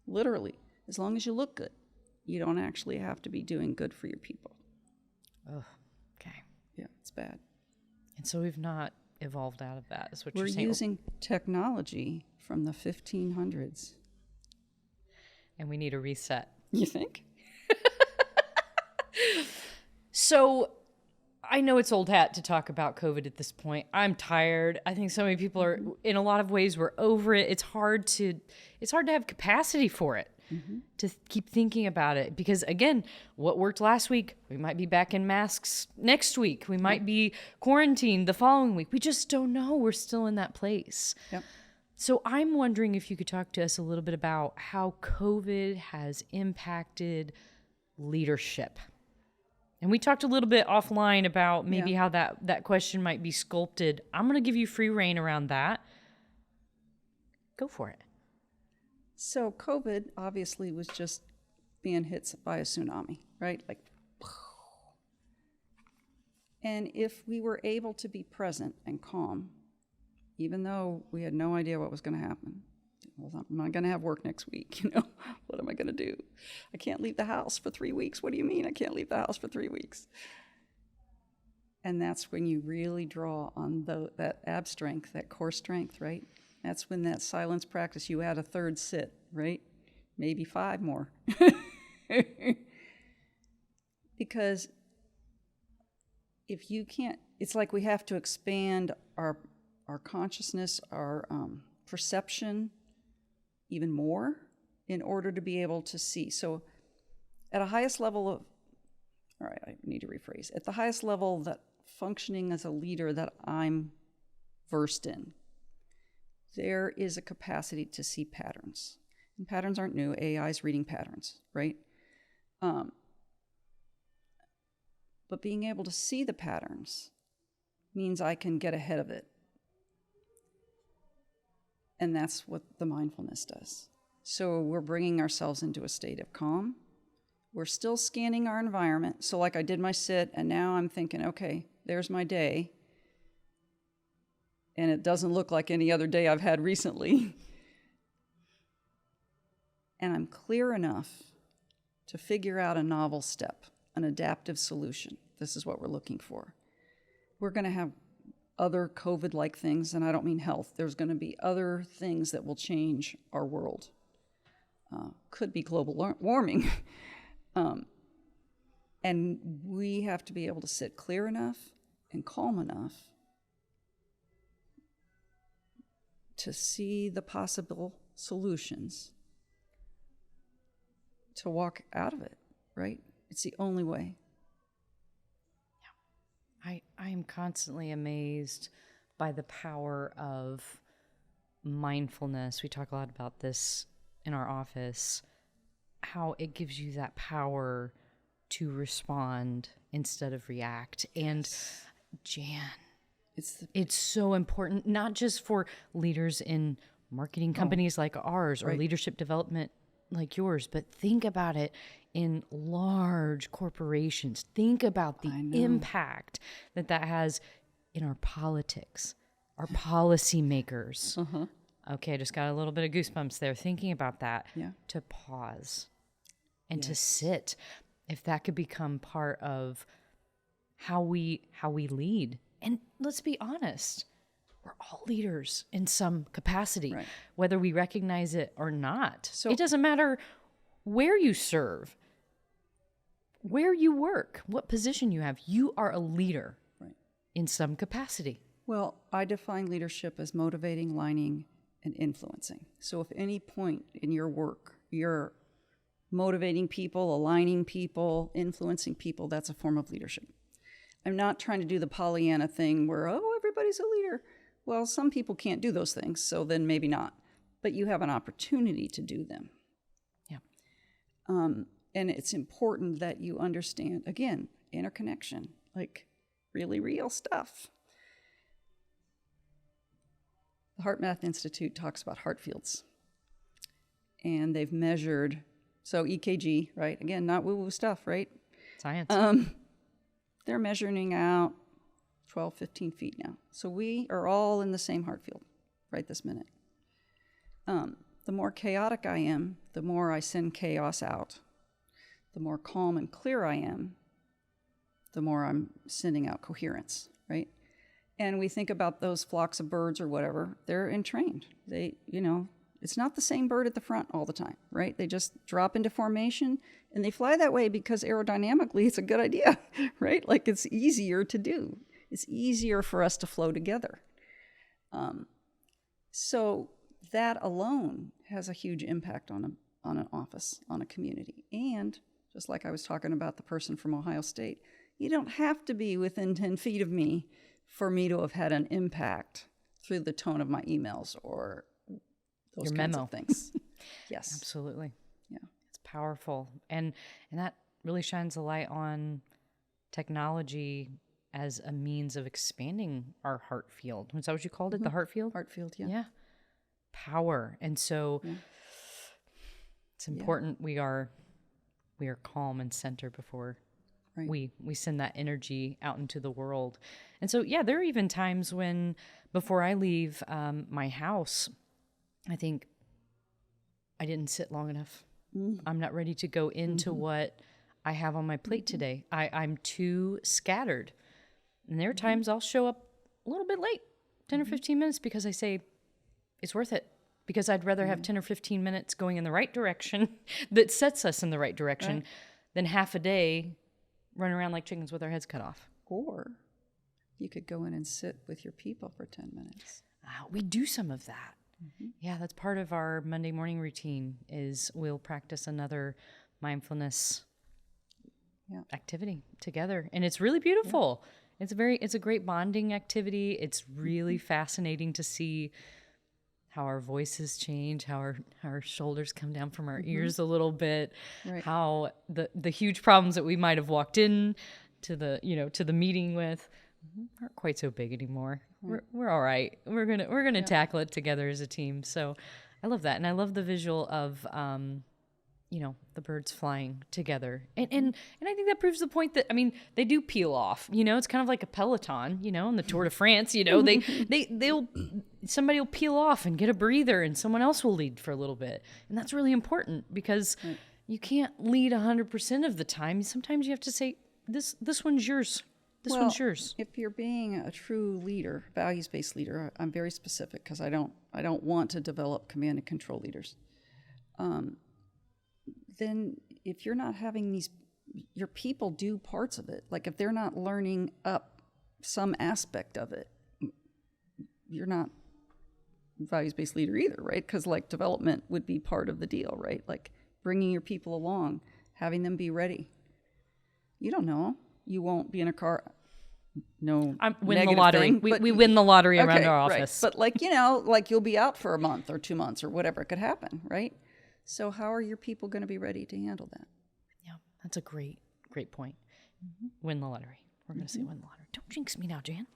Literally. As long as you look good, you don't actually have to be doing good for your people. Oh, okay. Yeah, it's bad. And so we've not evolved out of that, is what We're you're saying. using technology from the 1500s. And we need a reset. You think? So I know it's old hat to talk about COVID at this point. I'm tired. I think so many people are, in a lot of ways, we're over it. It's hard to have capacity for it, to keep thinking about it. Because again, what worked last week, we might be back in masks next week. We might be quarantined the following week. We just don't know. We're still in that place. Yep. So I'm wondering if you could talk to us a little bit about how COVID has impacted leadership. And we talked a little bit offline about maybe how that question might be sculpted. I'm going to give you free rein around that. Go for it. So COVID obviously was just being hit by a tsunami, right? Like, and if we were able to be present and calm, even though we had no idea what was going to happen. Well, I'm not going to have work next week, What am I going to do? I can't leave the house for 3 weeks. What do you mean I can't leave the house for 3 weeks? And that's when you really draw on that ab strength, that core strength, right? That's when that silence practice, you add a third sit, right? Maybe 5 more. Because if you can't, it's like we have to expand our consciousness, our perception even more in order to be able to see. So at a highest level of, all right, I need to rephrase, at the highest level that functioning as a leader that I'm versed in, there is a capacity to see patterns. And patterns aren't new. AI is reading patterns, right? But being able to see the patterns means I can get ahead of it. And that's what the mindfulness does. So we're bringing ourselves into a state of calm. We're still scanning our environment. So like I did my sit, and now I'm thinking, okay, there's my day. And it doesn't look like any other day I've had recently. And I'm clear enough to figure out a novel step, an adaptive solution. This is what we're looking for. We're going to have other COVID-like things, and I don't mean health. There's going to be other things that will change our world. Could be global warming. And we have to be able to sit clear enough and calm enough to see the possible solutions to walk out of it, right? It's the only way. I am constantly amazed by the power of mindfulness. We talk a lot about this in our office, how it gives you that power to respond instead of react. And Jan, it's so important, not just for leaders in marketing companies like ours or leadership development like yours, but think about it in large corporations. Think about the impact that has in our politics, our policymakers. Okay, I just got a little bit of goosebumps there thinking about that. To pause and to sit. If that could become part of how we lead. And let's be honest, we're all leaders in some capacity, whether we recognize it or not. So it doesn't matter where you serve, where you work, what position you have. You are a leader in some capacity. Well, I define leadership as motivating, aligning, and influencing. So if any point in your work you're motivating people, aligning people, influencing people, that's a form of leadership. I'm not trying to do the Pollyanna thing where, everybody's a leader. Well, some people can't do those things, so then maybe not. But you have an opportunity to do them. And it's important that you understand, again, interconnection, like really real stuff. The Heart Math Institute talks about heart fields. And they've measured, so EKG, right? Again, not woo-woo stuff, right? Science. They're measuring out 12, 15 feet now. So we are all in the same heart field right this minute. The more chaotic I am, the more I send chaos out. The more calm and clear I am, the more I'm sending out coherence, right? And we think about those flocks of birds or whatever, they're entrained. They, it's not the same bird at the front all the time, right? They just drop into formation and they fly that way because aerodynamically it's a good idea, right? Like it's easier to do. It's easier for us to flow together. So that alone has a huge impact on an office, on a community. And just like I was talking about the person from Ohio State, you don't have to be within 10 feet of me for me to have had an impact through the tone of my emails or those Your kinds memo. of things. Yes. Absolutely. Yeah. It's powerful. And that really shines a light on technology as a means of expanding our heart field. Is that what you called it? The heart field? Heart field, yeah. Yeah. Power. And so it's important we are calm and centered before we send that energy out into the world. And so, there are even times when before I leave my house, I think I didn't sit long enough. I'm not ready to go into what I have on my plate today. I'm too scattered. And there are times I'll show up a little bit late, 10 or 15 minutes, because I say, it's worth it. Because I'd rather have 10 or 15 minutes going in the right direction that sets us in the right direction than half a day running around like chickens with our heads cut off. Or you could go in and sit with your people for 10 minutes. We do some of that. Yeah, that's part of our Monday morning routine is we'll practice another mindfulness activity together. And it's really beautiful. It's a great bonding activity. It's really fascinating to see how our voices change, how our shoulders come down from our ears a little bit, how the huge problems that we might have walked in to the meeting with aren't quite so big anymore. We're all right. We're gonna tackle it together as a team. So I love that, and I love the visual of the birds flying together, and I think that proves the point that they do peel off. It's kind of like a peloton. In the Tour de France, somebody will peel off and get a breather, and someone else will lead for a little bit, and that's really important because you can't lead 100% of the time. Sometimes you have to say, "This one's yours. This one's yours." If you're being a true leader, values-based leader, I'm very specific because I don't want to develop command and control leaders. Then if you're not having your people do parts of it, like if they're not learning up some aspect of it, you're not a values-based leader either, right? Because like development would be part of the deal, right? Like bringing your people along, having them be ready. You don't know. You won't be in a car. No, win the lottery. We win the lottery around our office. Right. But like you'll be out for a month or 2 months or whatever. It could happen, right? So how are your people going to be ready to handle that? Yeah, that's a great point. Win the lottery. We're going to say win the lottery. Don't jinx me now, Jan.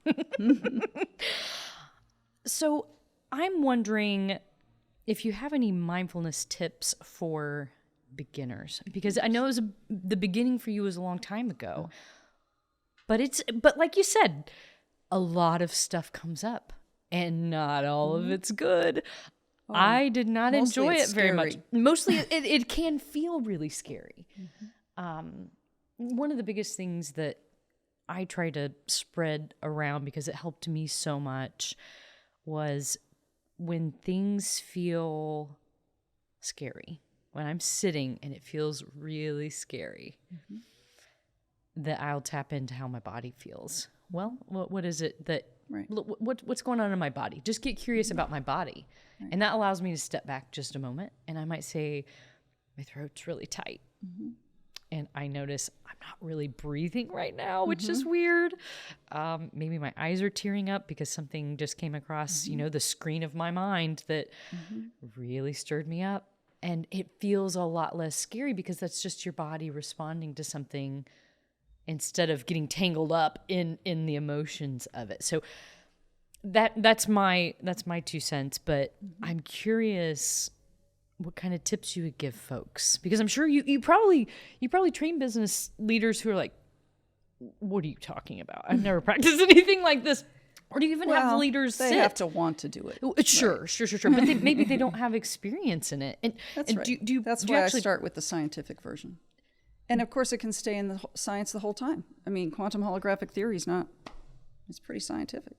So I'm wondering if you have any mindfulness tips for beginners, because I know the beginning for you was a long time ago, but like you said, a lot of stuff comes up and not all of it's good. I did not enjoy it very much. Mostly it can feel really scary. One of the biggest things that I try to spread around because it helped me so much was when things feel scary, when I'm sitting and it feels really scary, that I'll tap into how my body feels. Well, what is it that, what's going on in my body? Just get curious about my body. Right. And that allows me to step back just a moment. And I might say, my throat's really tight. And I notice I'm not really breathing right now, which is weird. Maybe my eyes are tearing up because something just came across, the screen of my mind that really stirred me up. And it feels a lot less scary because that's just your body responding to something instead of getting tangled up in the emotions of it. So that's my 2 cents, but I'm curious what kind of tips you would give folks, because I'm sure you probably train business leaders who are like, what are you talking about? I've never practiced anything like this. Or do you even have leaders they have to want to do it. Sure. But maybe they don't have experience in it. That's right. That's why I start with the scientific version. And of course, it can stay in the science the whole time. I mean, quantum holographic theory it's pretty scientific.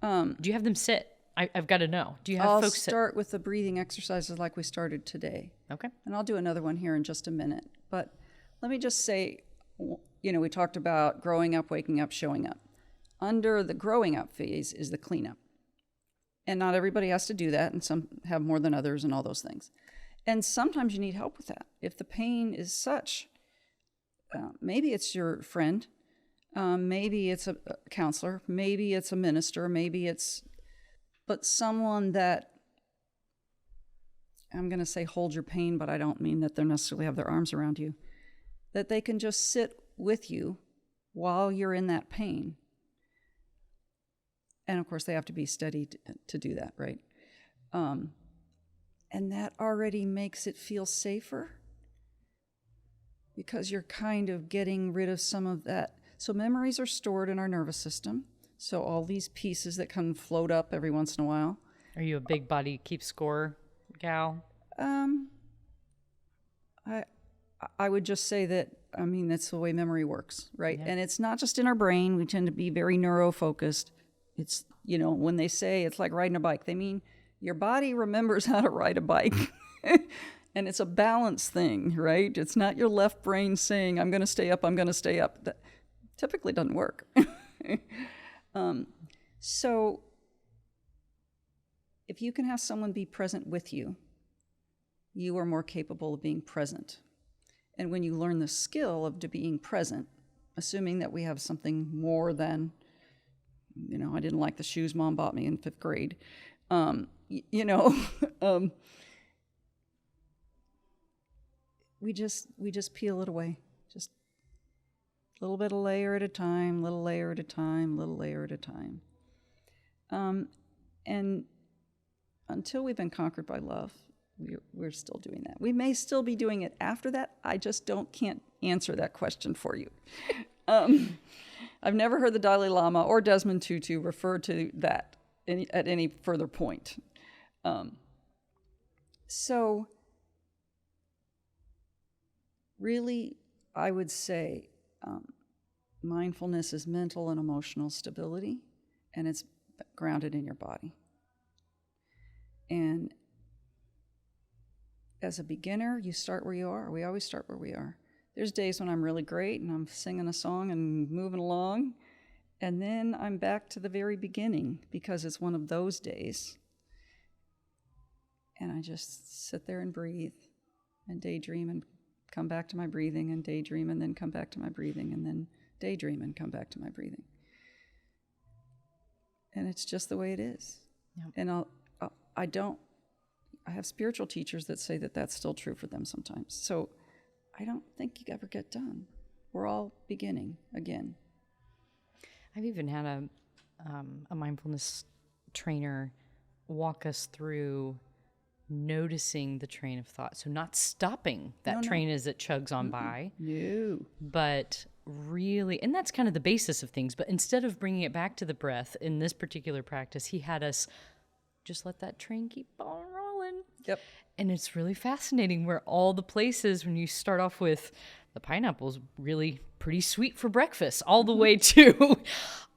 Do you have them sit? I've got to know. Do you have I'll folks sit? start with the breathing exercises like we started today. Okay. And I'll do another one here in just a minute. But let me just say, we talked about growing up, waking up, showing up. Under the growing up phase is the cleanup. And not everybody has to do that, and some have more than others and all those things. And sometimes you need help with that. If the pain is such, maybe it's your friend, maybe it's a counselor, maybe it's a minister, but someone that, I'm going to say hold your pain, but I don't mean that they necessarily have their arms around you, that they can just sit with you while you're in that pain. And of course, they have to be steady to do that, right? And that already makes it feel safer because you're kind of getting rid of some of that. So memories are stored in our nervous system. So all these pieces that can float up every once in a while. Are you a big body keep score gal? I would just say that, that's the way memory works, right? Yeah. And it's not just in our brain. We tend to be very neuro-focused. It's, when they say it's like riding a bike, they mean your body remembers how to ride a bike. And it's a balance thing, right? It's not your left brain saying, I'm going to stay up, I'm going to stay up. That typically doesn't work. So if you can have someone be present with you, you are more capable of being present. And when you learn the skill of being present, assuming that we have something more than, I didn't like the shoes Mom bought me in 5th grade, we just peel it away. Just a little bit of layer at a time, little layer at a time, little layer at a time. And until we've been conquered by love, we're still doing that. We may still be doing it after that. I just can't answer that question for you. I've never heard the Dalai Lama or Desmond Tutu refer to that at any further point. So really, I would say mindfulness is mental and emotional stability, and it's grounded in your body. And as a beginner, you start where you are. We always start where we are. There's days when I'm really great and I'm singing a song and moving along, and then I'm back to the very beginning because it's one of those days. And I just sit there and breathe and daydream and come back to my breathing and daydream and then come back to my breathing and then daydream and come back to my breathing. And it's just the way it is. Yep. And I have spiritual teachers that say that that's still true for them sometimes. So I don't think you ever get done. We're all beginning again. I've even had a mindfulness trainer walk us through noticing the train of thought. So not stopping that train as it chugs on by. No. But really, and that's kind of the basis of things, but instead of bringing it back to the breath in this particular practice, he had us just let that train keep on rolling. Yep. And it's really fascinating where all the places, when you start off with the pineapple's really pretty sweet for breakfast, all the way to,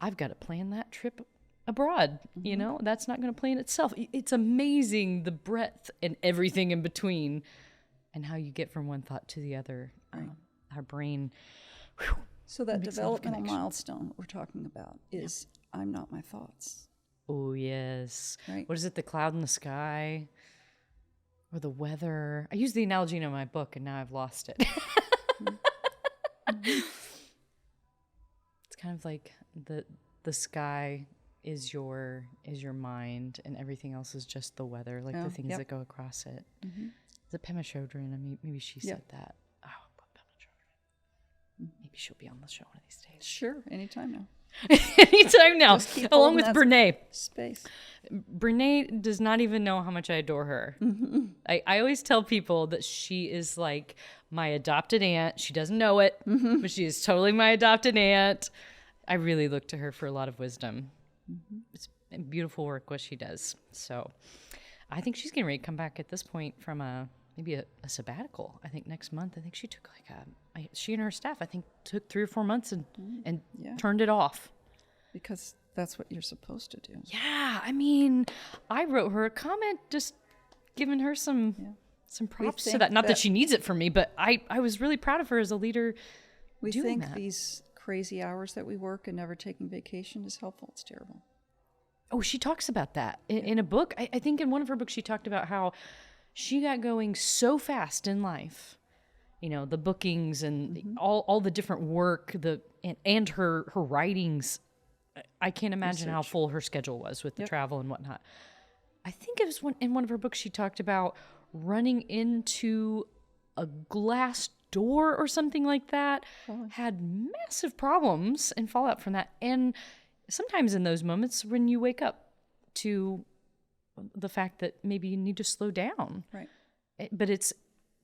I've got to plan that trip abroad. That's not going to plan itself. It's amazing the breadth and everything in between and how you get from one thought to the other. Right. Our brain. Whew, so that developmental milestone that we're talking about is I'm not my thoughts. Oh, yes. Right. What is it? The cloud in the sky or the weather? I use the analogy in my book and now I've lost it. It's kind of like the sky is your mind and everything else is just the weather, like the things that go across it. Mm-hmm. Is it Pema Chodron? I mean, maybe she said that. Oh, I love Pema Chodron. Maybe she'll be on the show one of these days. Sure, anytime now. Anytime now, along with Brene. Space. Brene does not even know how much I adore her. Mm-hmm. I always tell people that she is like my adopted aunt. She doesn't know it, but she is totally my adopted aunt. I really look to her for a lot of wisdom. Mm-hmm. It's beautiful work what she does. So I think she's getting ready to come back at this point from maybe a sabbatical. I think next month. I think she took she and her staff, I think, took 3 or 4 months and turned it off. Because that's what you're supposed to do. Yeah, I mean, I wrote her a comment just giving her some props to that. Not that she needs it from me, but I was really proud of her as a leader. We doing think that. these crazy hours that we work and never taking vacation is helpful. It's terrible. Oh, she talks about that in a book. I think in one of her books, she talked about how she got going so fast in life. You know, the bookings and all the different work, and her writings. I can't imagine how full her schedule was with the travel and whatnot. I think it was in one of her books she talked about running into a glass door or something like that. Had massive problems and fallout from that. And sometimes in those moments when you wake up to the fact that maybe you need to slow down. Right.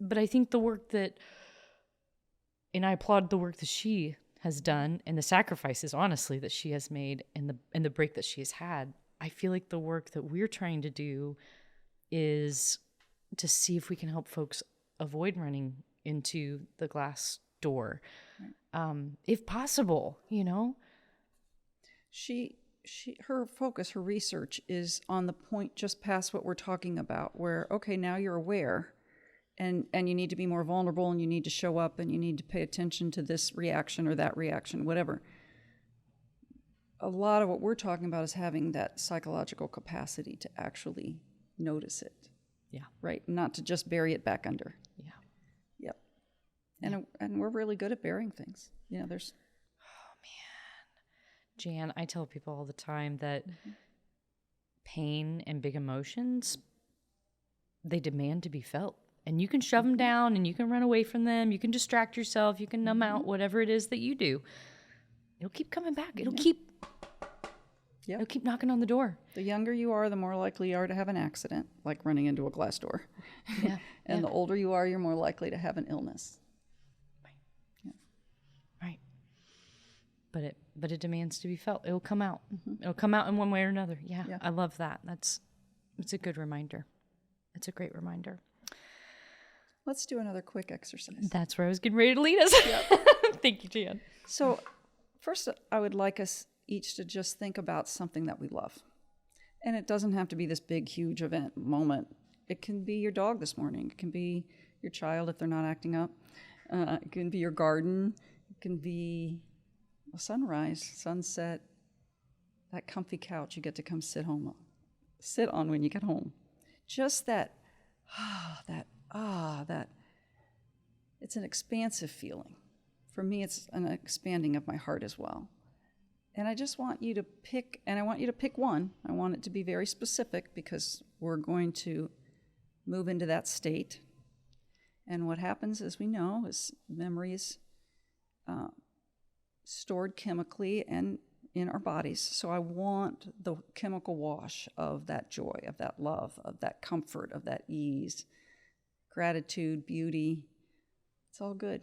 But I think the work and I applaud the work that she has done and the sacrifices, honestly, that she has made and the break that she has had. I feel like the work that we're trying to do is to see if we can help folks avoid running into the glass door, if possible, you know. Her focus, her research is on the point just past what we're talking about, where, okay, now you're aware and you need to be more vulnerable and you need to show up and you need to pay attention to this reaction or that reaction, whatever. A lot of what we're talking about is having that psychological capacity to actually notice it. Yeah. Right? Not to just bury it back under. Yeah. Yep. And we're really good at burying things. You know, there's... Jan, I tell people all the time that pain and big emotions, they demand to be felt. And you can shove them down and you can run away from them. You can distract yourself. You can numb out whatever it is that you do. It'll keep coming back. It'll keep knocking on the door. The younger you are, the more likely you are to have an accident, like running into a glass door. Yeah. And the older you are, you're more likely to have an illness. Right. But it demands to be felt. It'll come out. It'll come out in one way or another. Yeah. I love that. It's a good reminder. It's a great reminder. Let's do another quick exercise. That's where I was getting ready to lead us. Thank you, Jan. So first, I would like us each to just think about something that we love. And it doesn't have to be this big, huge event moment. It can be your dog this morning. It can be your child if they're not acting up. It can be your garden. It can be a sunrise, sunset, that comfy couch you get to come sit on when you get home. Just that it's an expansive feeling. For me, it's an expanding of my heart as well. And I just want you to pick, and I want you to pick one. I want it to be very specific because we're going to move into that state. And what happens, as we know, is memory is stored chemically and in our bodies. So I want the chemical wash of that joy, of that love, of that comfort, of that ease, gratitude, beauty. It's all good.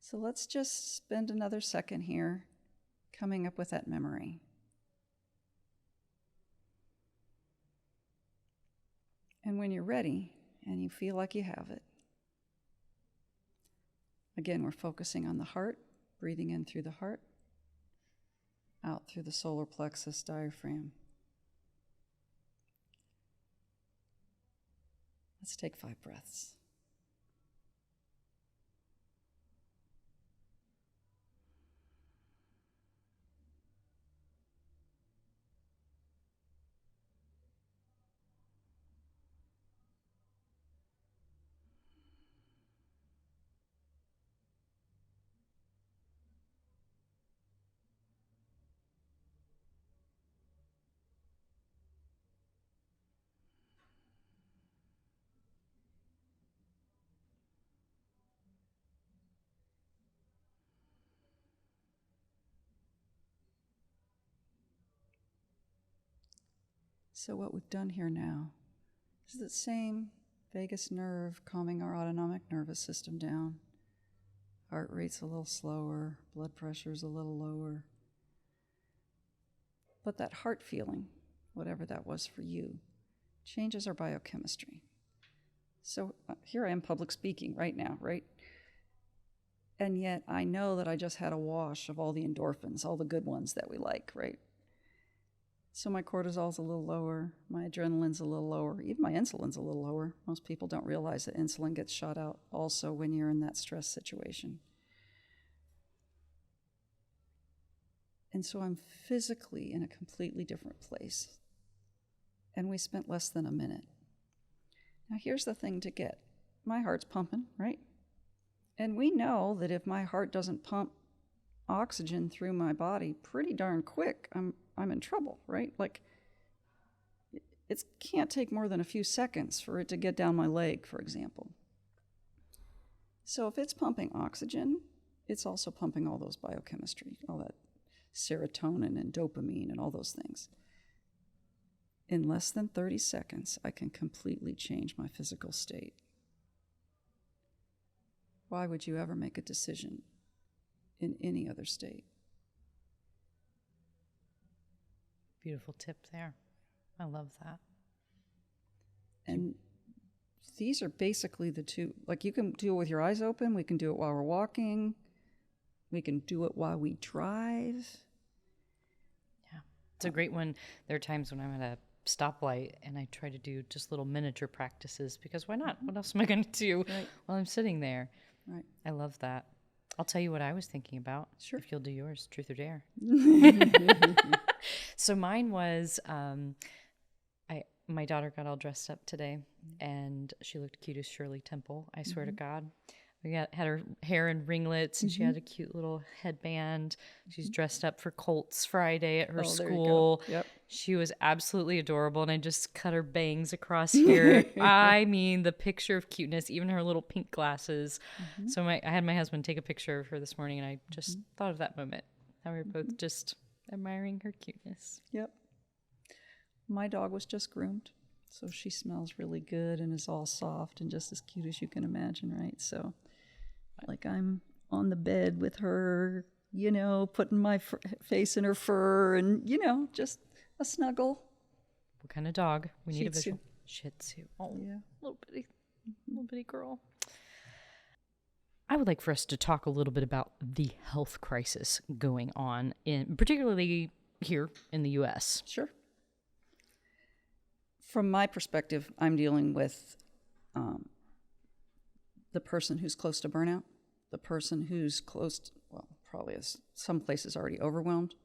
So let's just spend another second here coming up with that memory. And when you're ready and you feel like you have it, again, we're focusing on the heart, breathing in through the heart, out through the solar plexus diaphragm. Let's take 5 breaths. So what we've done here now is the same vagus nerve calming our autonomic nervous system down. Heart rate's a little slower, blood pressure's a little lower. But that heart feeling, whatever that was for you, changes our biochemistry. So here I am public speaking right now, right? And yet I know that I just had a wash of all the endorphins, all the good ones that we like, right? So my cortisol's a little lower, my adrenaline's a little lower, even my insulin's a little lower. Most people don't realize that insulin gets shot out also when you're in that stress situation. And so I'm physically in a completely different place. And we spent less than a minute. Now here's the thing to get. My heart's pumping, right? And we know that if my heart doesn't pump oxygen through my body pretty darn quick, I'm in trouble, right? Like, it can't take more than a few seconds for it to get down my leg, for example. So if it's pumping oxygen, it's also pumping all those biochemistry, all that serotonin and dopamine and all those things. In less than 30 seconds, I can completely change my physical state. Why would you ever make a decision in any other state? Beautiful tip there. I love that. And these are basically the two. Like, you can do it with your eyes open. We can do it while we're walking. We can do it while we drive. Yeah. It's a great one. There are times when I'm at a stoplight and I try to do just little miniature practices because why not? What else am I going to do while I'm sitting there? Right. I love that. I'll tell you what I was thinking about. Sure. If you'll do yours, truth or dare. So mine was, my daughter got all dressed up today, and she looked cute as Shirley Temple. I swear to God. We had her hair in ringlets, and she had a cute little headband. She's dressed up for Colts Friday at her school. Yep. She was absolutely adorable, and I just cut her bangs across here. I mean, the picture of cuteness, even her little pink glasses. So I had my husband take a picture of her this morning, and I just thought of that moment. How we were both just admiring her cuteness. Yep. My dog was just groomed, so she smells really good and is all soft and just as cute as you can imagine, right? So, like, I'm on the bed with her, you know, putting my face in her fur and, you know, just a snuggle. What kind of dog? We need a Shih Tzu. visual. Shih Tzu. Oh, yeah. Little bitty girl. I would like for us to talk a little bit about the health crisis going on, particularly here in the U.S. Sure. From my perspective, I'm dealing with the person who's close to burnout, the person who's probably is some places already overwhelmed.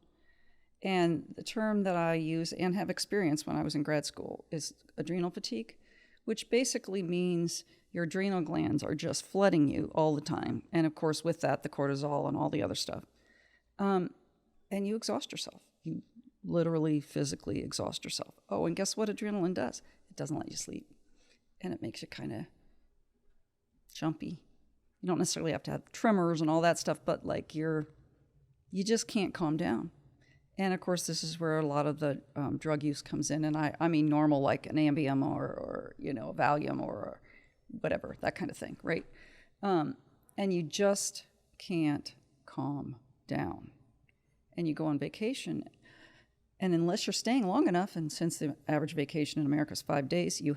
And the term that I use and have experienced when I was in grad school is adrenal fatigue, which basically means your adrenal glands are just flooding you all the time. And of course, with that, the cortisol and all the other stuff. And you exhaust yourself. You literally physically exhaust yourself. Oh, and guess what adrenaline does? It doesn't let you sleep. And it makes you kind of jumpy. You don't necessarily have to have tremors and all that stuff, but like you just can't calm down. And of course, this is where a lot of the drug use comes in. And I mean normal, like an Ambien or you know, a Valium or whatever, that kind of thing, right? And you just can't calm down. And you go on vacation, and unless you're staying long enough, and since the average vacation in America is 5 days, you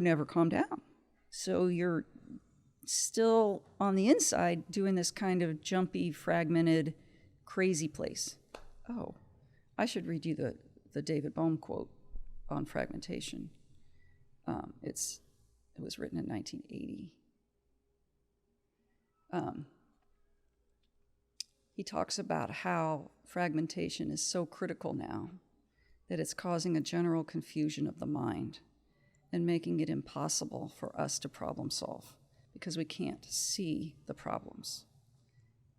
never calm down. So you're still on the inside doing this kind of jumpy, fragmented, crazy place. Oh, I should read you the David Bohm quote on fragmentation. It was written in 1980. He talks about how fragmentation is so critical now that it's causing a general confusion of the mind and making it impossible for us to problem solve because we can't see the problems.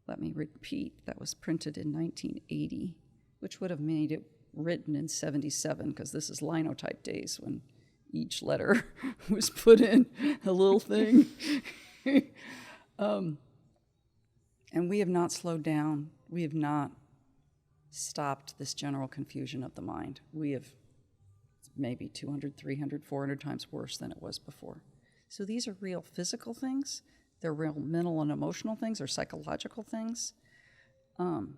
Let me repeat, that was printed in 1980, which would have made it written in 77 because this is linotype days when each letter was put in a little thing. And we have not slowed down. We have not stopped this general confusion of the mind. We have maybe 200, 300, 400 times worse than it was before. So these are real physical things. They're real mental and emotional things or psychological things. And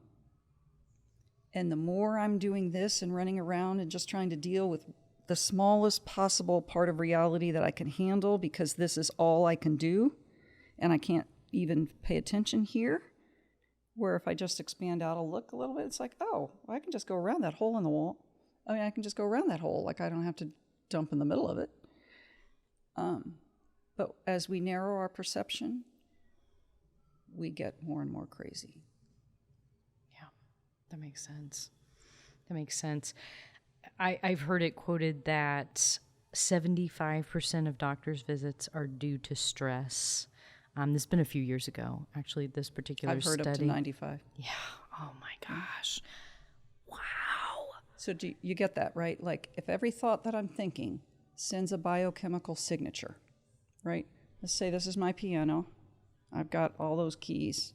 the more I'm doing this and running around and just trying to deal with the smallest possible part of reality that I can handle because this is all I can do and I can't even pay attention here, Where if I just expand out a look a little bit, it's like, oh, I can just go around that hole in the wall. I mean, I can just go around that hole. Like, I don't have to dump in the middle of it. But as we narrow our perception, we get more and more crazy. Yeah, that makes sense. That makes sense. I've heard it quoted that 75% of doctors' visits are due to stress. This has been a few years ago, actually, this particular I've heard study. up to 95. Yeah. Oh, my gosh. Wow. So do you get that, right? Like, if every thought that I'm thinking sends a biochemical signature, right? Let's say this is my piano. I've got all those keys.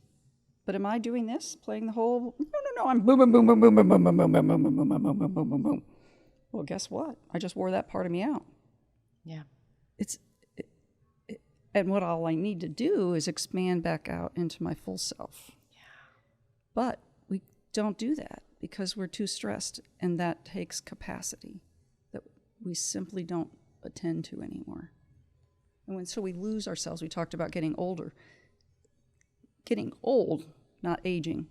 But am I doing this, playing the whole? No. I'm boom, boom, boom, boom, boom, boom, boom, boom, boom, boom, boom, boom, boom, boom, boom, boom, boom. Well, guess what? I just wore that part of me out. Yeah. And what all I need to do is expand back out into my full self. Yeah. But we don't do that because we're too stressed, and that takes capacity that we simply don't attend to anymore. And so we lose ourselves. We talked about getting older. Getting old, not aging,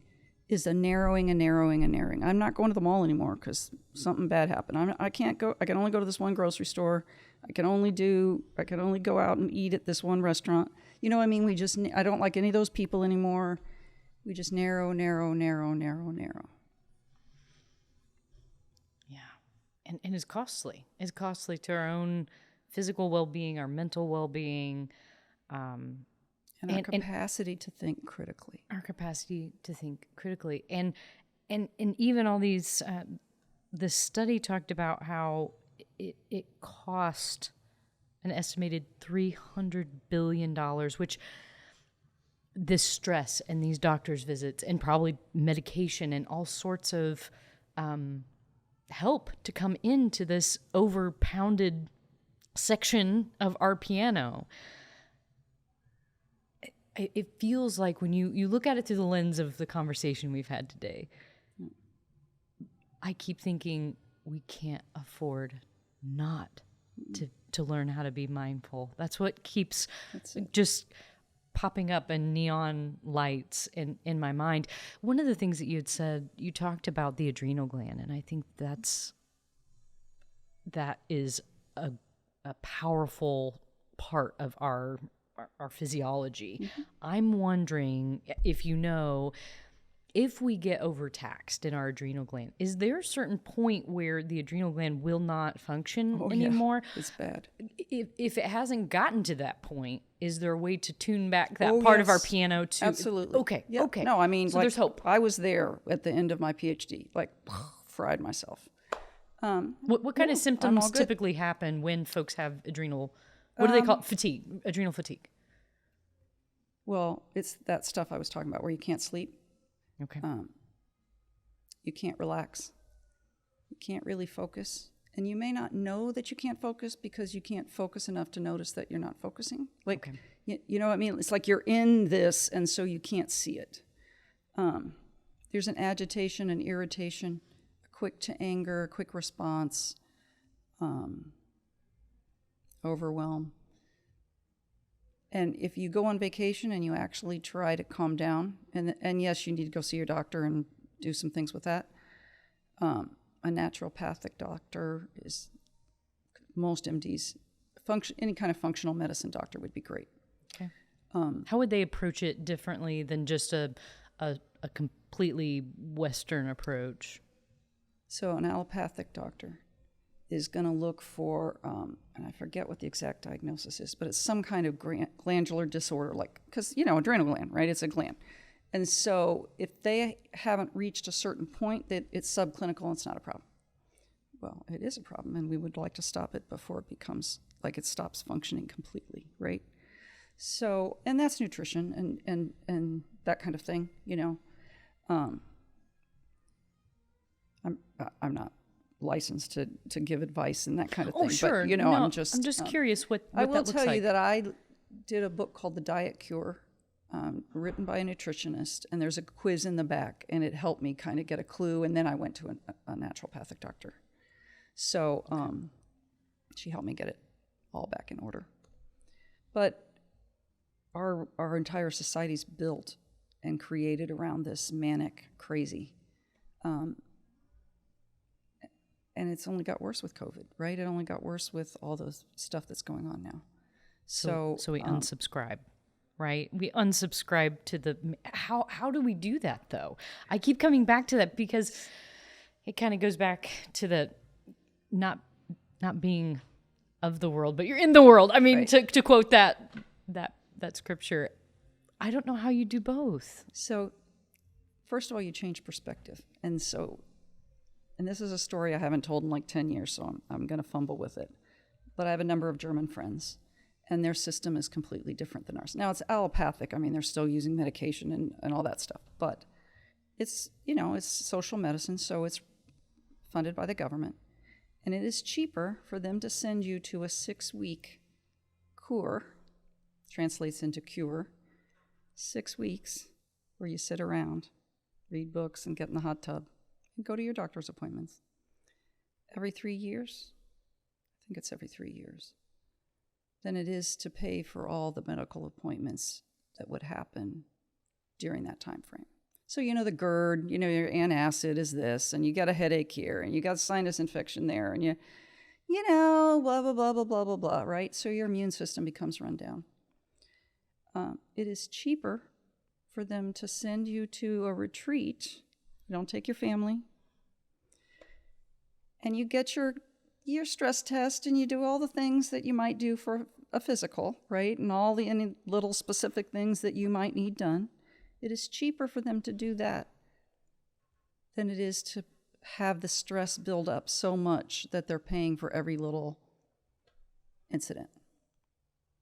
is a narrowing and narrowing and narrowing. I'm not going to the mall anymore because something bad happened. I can't go. I can only go to this one grocery store. I can only go out and eat at this one restaurant. You know what I mean? I don't like any of those people anymore. We just narrow. Yeah. And it's costly. It's costly to our own physical well-being, our mental well-being. And our capacity to think critically. And even all these, this study talked about how it cost an estimated $300 billion, which this stress and these doctor's visits and probably medication and all sorts of help to come into this over-pounded section of our piano. It feels like when you look at it through the lens of the conversation we've had today, I keep thinking we can't afford not to learn how to be mindful. That's what keeps just popping up in neon lights in my mind. One of the things that you had said, you talked about the adrenal gland, and I think that is a powerful part of our physiology. Mm-hmm. I'm wondering if we get overtaxed in our adrenal gland, is there a certain point where the adrenal gland will not function anymore? Yeah, it's bad. If it hasn't gotten to that point, is there a way to tune back that part of our piano to? Absolutely. Okay. Yeah. Okay. No, I mean, so there's hope. I was there at the end of my PhD, fried myself. What kind of symptoms typically happen when folks have adrenal? What do they call it? Fatigue? Adrenal fatigue. Well, it's that stuff I was talking about where you can't sleep. Okay. You can't relax. You can't really focus. And you may not know that you can't focus because you can't focus enough to notice that you're not focusing. You know what I mean? It's like you're in this, and so you can't see it. There's an agitation, an irritation, a quick to anger, a quick response, overwhelm. And if you go on vacation and you actually try to calm down, and yes, you need to go see your doctor and do some things with that. A naturopathic doctor is, most MDs, any kind of functional medicine doctor would be great. Okay. How would they approach it differently than just a completely Western approach? So an allopathic doctor is going to look for, and I forget what the exact diagnosis is, but it's some kind of glandular disorder, because, adrenal gland, right? It's a gland. And so if they haven't reached a certain point, that it's subclinical and it's not a problem. Well, it is a problem, and we would like to stop it before it becomes, it stops functioning completely, right? So, and that's nutrition and that kind of thing, I'm not licensed to give advice and that kind of thing. Sure. But, no, I'm just curious what I will that looks tell like. you that I did a book called The Diet Cure, written by a nutritionist, and there's a quiz in the back, and it helped me kind of get a clue, and then I went to a naturopathic doctor. So she helped me get it all back in order. But our entire society's built and created around this manic crazy. And it's only got worse with COVID, right? It only got worse with all the stuff that's going on now. So we unsubscribe, right? We unsubscribe to the, how do we do that though? I keep coming back to that because it kind of goes back to the not being of the world, but you're in the world. I mean, right. to quote that scripture, I don't know how you do both. So first of all, you change perspective. And this is a story I haven't told in like 10 years, so I'm going to fumble with it. But I have a number of German friends, and their system is completely different than ours. Now, it's allopathic. I mean, they're still using medication and all that stuff. But it's, it's social medicine, so it's funded by the government. And it is cheaper for them to send you to a 6-week cure, translates into cure, 6 weeks, where you sit around, read books, and get in the hot tub. And go to your doctor's appointments. Every 3 years, I think it's every 3 years, than it is to pay for all the medical appointments that would happen during that time frame. So, the GERD, your antacid is this, and you got a headache here, and you got sinus infection there, and blah, blah, blah, blah, blah, blah, blah, right? So your immune system becomes run down. It is cheaper for them to send you to a retreat. You don't take your family. And you get your stress test, and you do all the things that you might do for a physical, right? And any little specific things that you might need done. It is cheaper for them to do that than it is to have the stress build up so much that they're paying for every little incident.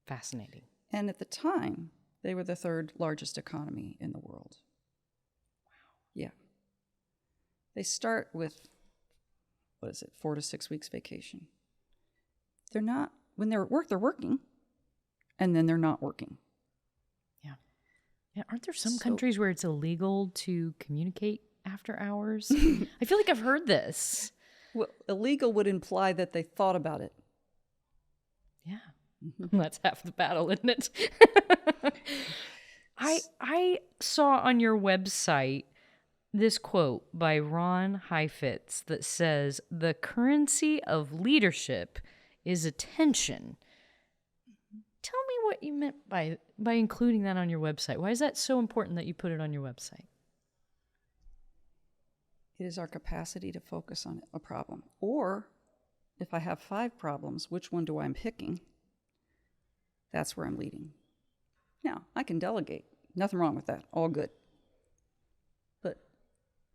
Fascinating. And at the time, they were the 3rd largest economy in the world. Wow. Yeah. They start with, 4 to 6 weeks vacation. They're not, when they're at work, they're working, and then they're not working. Yeah. Yeah. Aren't there some countries where it's illegal to communicate after hours? I feel like I've heard this. Well, illegal would imply that they thought about it. Yeah. That's half the battle, isn't it? I saw on your website this quote by Ron Heifetz that says, "The currency of leadership is attention." Tell me what you meant by including that on your website. Why is that so important that you put it on your website? It is our capacity to focus on a problem. Or if I have 5 problems, which one do I'm picking? That's where I'm leading. Now, I can delegate. Nothing wrong with that. All good. But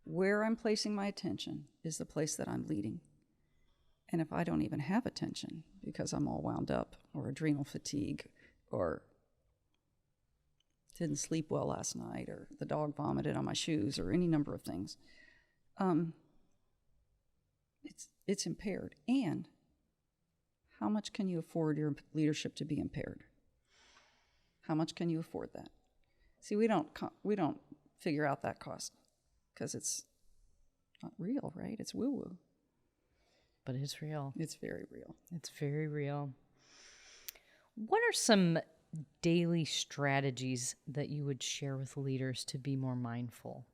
where I'm placing my attention is the place that I'm leading. And if I don't even have attention because I'm all wound up, or adrenal fatigue, or didn't sleep well last night, or the dog vomited on my shoes, or any number of things, it's impaired. And how much can you afford your leadership to be impaired? How much can you afford that? See, we don't figure out that cost because it's not real, right? It's woo-woo. But it's real. It's very real. It's very real. What are some daily strategies that you would share with leaders to be more mindful?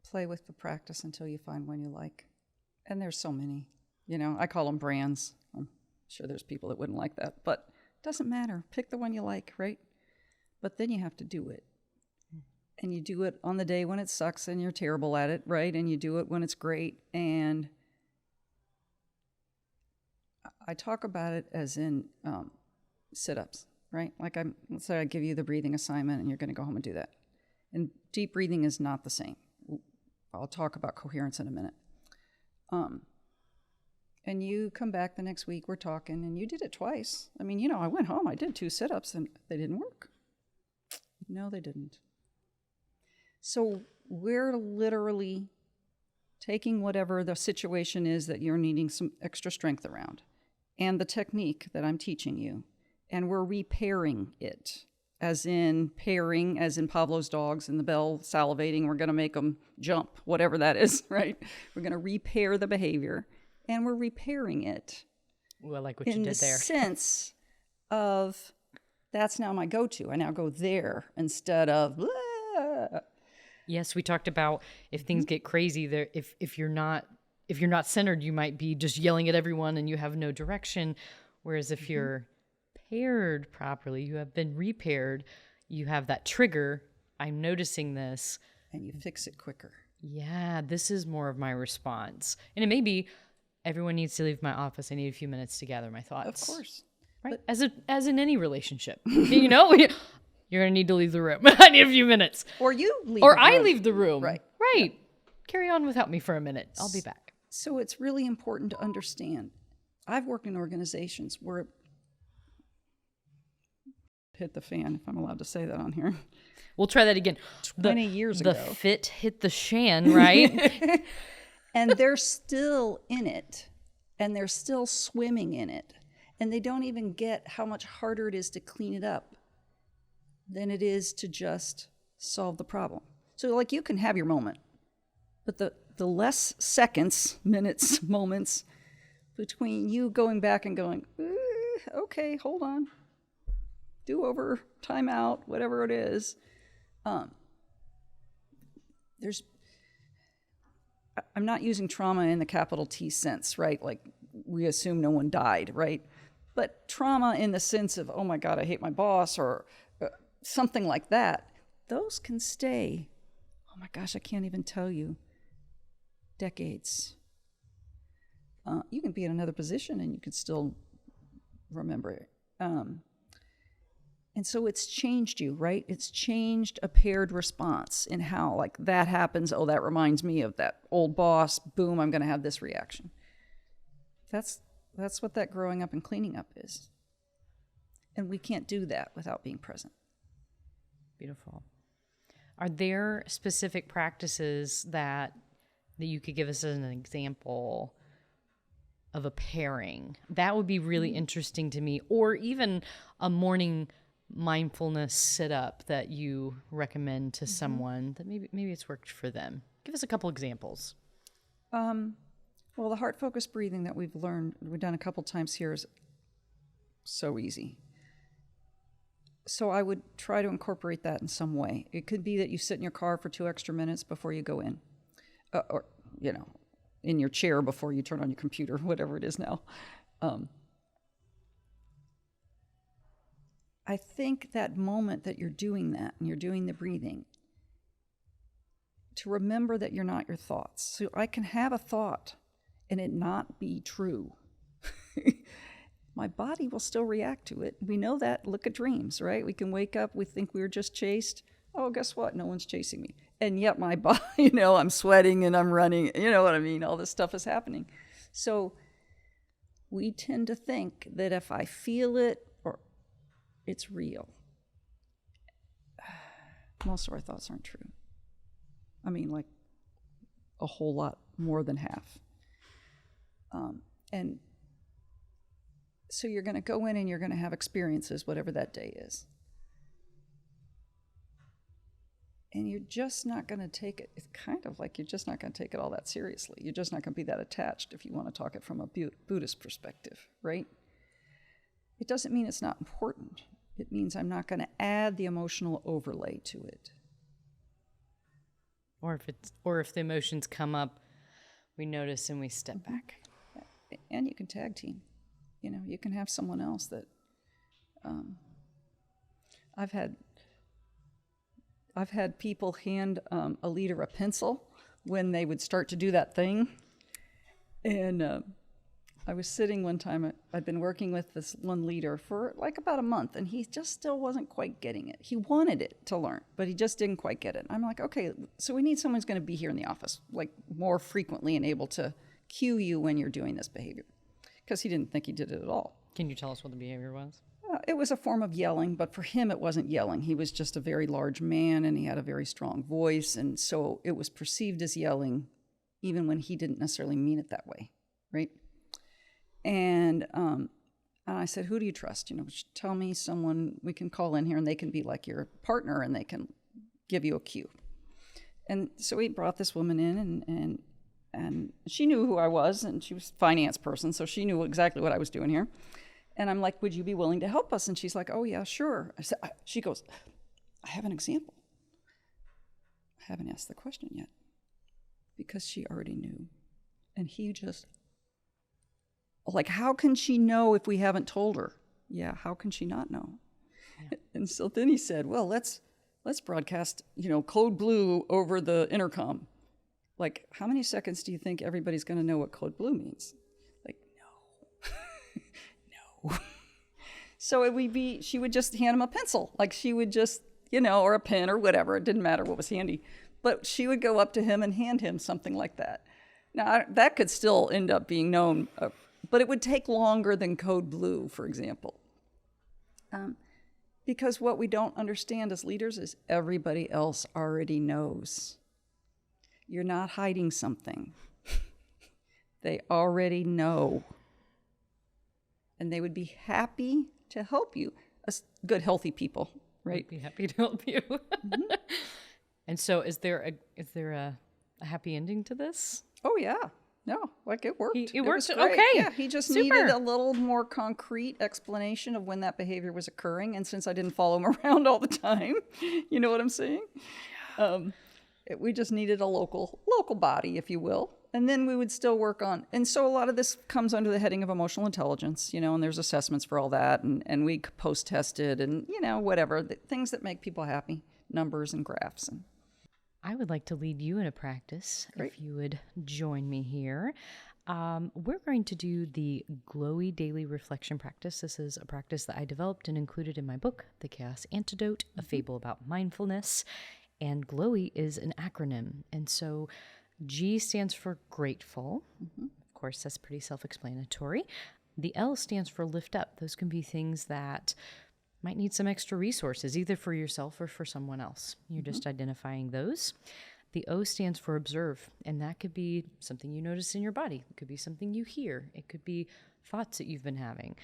Play with the practice until you find one you like. And there's so many. I call them brands. I'm sure there's people that wouldn't like that, but it doesn't matter. Pick the one you like, right? But then you have to do it. And you do it on the day when it sucks and you're terrible at it, right? And you do it when it's great. And I talk about it as in sit-ups, right? Like let's say I give you the breathing assignment and you're going to go home and do that. And deep breathing is not the same. I'll talk about coherence in a minute. And you come back the next week, we're talking, and you did it twice. I mean, I went home, I did 2 sit-ups, and they didn't work. No, they didn't. So we're literally taking whatever the situation is that you're needing some extra strength around, and the technique that I'm teaching you, and we're repairing it, as in pairing, as in Pavlov's dogs and the bell salivating, we're going to make them jump, whatever that is, right? We're going to repair the behavior, and we're repairing it. Well, like what you did there. In the sense of That's now my go-to. I now go there instead of, "Blah." Yes, we talked about if things get crazy there, if you're not centered, you might be just yelling at everyone and you have no direction. Whereas if you're paired properly, you have been repaired, you have that trigger. I'm noticing this. And you fix it quicker. Yeah, this is more of my response. And it may be everyone needs to leave my office. I need a few minutes to gather my thoughts. Of course. Right? As in any relationship. You're going to need to leave the room. I need a few minutes. Or you leave Or the I room. leave the room. Right. Right. Yeah. Carry on without me for a minute. I'll be back. So it's really important to understand. I've worked in organizations where hit the fan, if I'm allowed to say that on here. We'll try that again. 20 years ago. The fit hit the shan, right? And they're still in it. And they're still swimming in it. And they don't even get how much harder it is to clean it up than it is to just solve the problem. So, like, you can have your moment. But the less seconds, minutes, moments between you going back and going, okay, hold on. Do over, time out, whatever it is. I'm not using trauma in the capital T sense, right? Like, we assume no one died, right? But trauma in the sense of, oh my God, I hate my boss, or something like that, those can stay, oh my gosh, I can't even tell you, decades. You can be in another position and you could still remember it. And so it's changed you, right? It's changed a paired response in how, like, that happens. Oh, that reminds me of that old boss. Boom, I'm going to have this reaction. That's what that growing up and cleaning up is. And we can't do that without being present. Beautiful. Are there specific practices that you could give us as an example of a pairing? That would be really interesting to me. Or even a morning mindfulness sit-up that you recommend to someone that maybe it's worked for them. Give us a couple examples. Well, the heart-focused breathing that we've done a couple times here is so easy. So I would try to incorporate that in some way. It could be that you sit in your car for 2 extra minutes before you go in. Or, in your chair before you turn on your computer, whatever it is now. I think that moment that you're doing that and you're doing the breathing, to remember that you're not your thoughts. So I can have a thought and it not be true. My body will still react to it. We know that. Look at dreams, right? We can wake up, we think we were just chased. Oh, guess what? No one's chasing me. And yet my body, I'm sweating and I'm running. You know what I mean? All this stuff is happening. So we tend to think that if I feel it, or it's real. Most of our thoughts aren't true. I mean, like a whole lot more than half. And so you're going to go in and you're going to have experiences, whatever that day is. And you're just not going to take it. It's kind of like you're just not going to take it all that seriously. You're just not going to be that attached if you want to talk it from a Buddhist perspective, right? It doesn't mean it's not important. It means I'm not going to add the emotional overlay to it. Or if the emotions come up, we notice and we step back. And you can tag team. You can have someone else that I've had people hand a leader a pencil when they would start to do that thing. And I was sitting one time, I'd been working with this one leader for like about a month, and he just still wasn't quite getting it. He wanted it to learn, but he just didn't quite get it. I'm like, okay, so we need someone who's going to be here in the office, like more frequently and able to cue you when you're doing this behavior. Because he didn't think he did it at all. Can you tell us what the behavior was? It was a form of yelling, but for him it wasn't yelling. He was just a very large man, and he had a very strong voice, and so it was perceived as yelling, even when he didn't necessarily mean it that way, right? And I said, who do you trust? Tell me someone we can call in here, and they can be like your partner, and they can give you a cue. And so he brought this woman in, and she knew who I was, and she was a finance person, so she knew exactly what I was doing here. And I'm like, would you be willing to help us? And she's like, oh, yeah, sure. She goes, I have an example. I haven't asked the question yet because she already knew. And he just, like, how can she know if we haven't told her? Yeah, how can she not know? Yeah. And so then he said, well, let's broadcast, code blue over the intercom. Like, how many seconds do you think everybody's going to know what code blue means? Like, no. No. So she would just hand him a pencil. Like, she would just, or a pen or whatever. It didn't matter what was handy. But she would go up to him and hand him something like that. Now, that could still end up being known, but it would take longer than code blue, for example. Because what we don't understand as leaders is everybody else already knows. You're not hiding something. They already know. And they would be happy to help you. Good, healthy people, right? I'd be happy to help you. Mm-hmm. And so is there a happy ending to this? Oh, yeah. No, like it worked. It worked. Okay. Yeah, he just needed a little more concrete explanation of when that behavior was occurring. And since I didn't follow him around all the time, you know what I'm saying? We just needed a local body, if you will. And then we would still work on. And so a lot of this comes under the heading of emotional intelligence, and there's assessments for all that. And we post-tested and, whatever, things that make people happy, numbers and graphs. And I would like to lead you in a practice, Great. If you would join me here. We're going to do the Glowy Daily Reflection Practice. This is a practice that I developed and included in my book, The Chaos Antidote, a fable about mindfulness. And Glowy is an acronym. And so G stands for grateful. Mm-hmm. Of course, that's pretty self-explanatory. The L stands for lift up. Those can be things that might need some extra resources, either for yourself or for someone else. You're just identifying those. The O stands for observe, and that could be something you notice in your body. It could be something you hear. It could be thoughts that you've been having,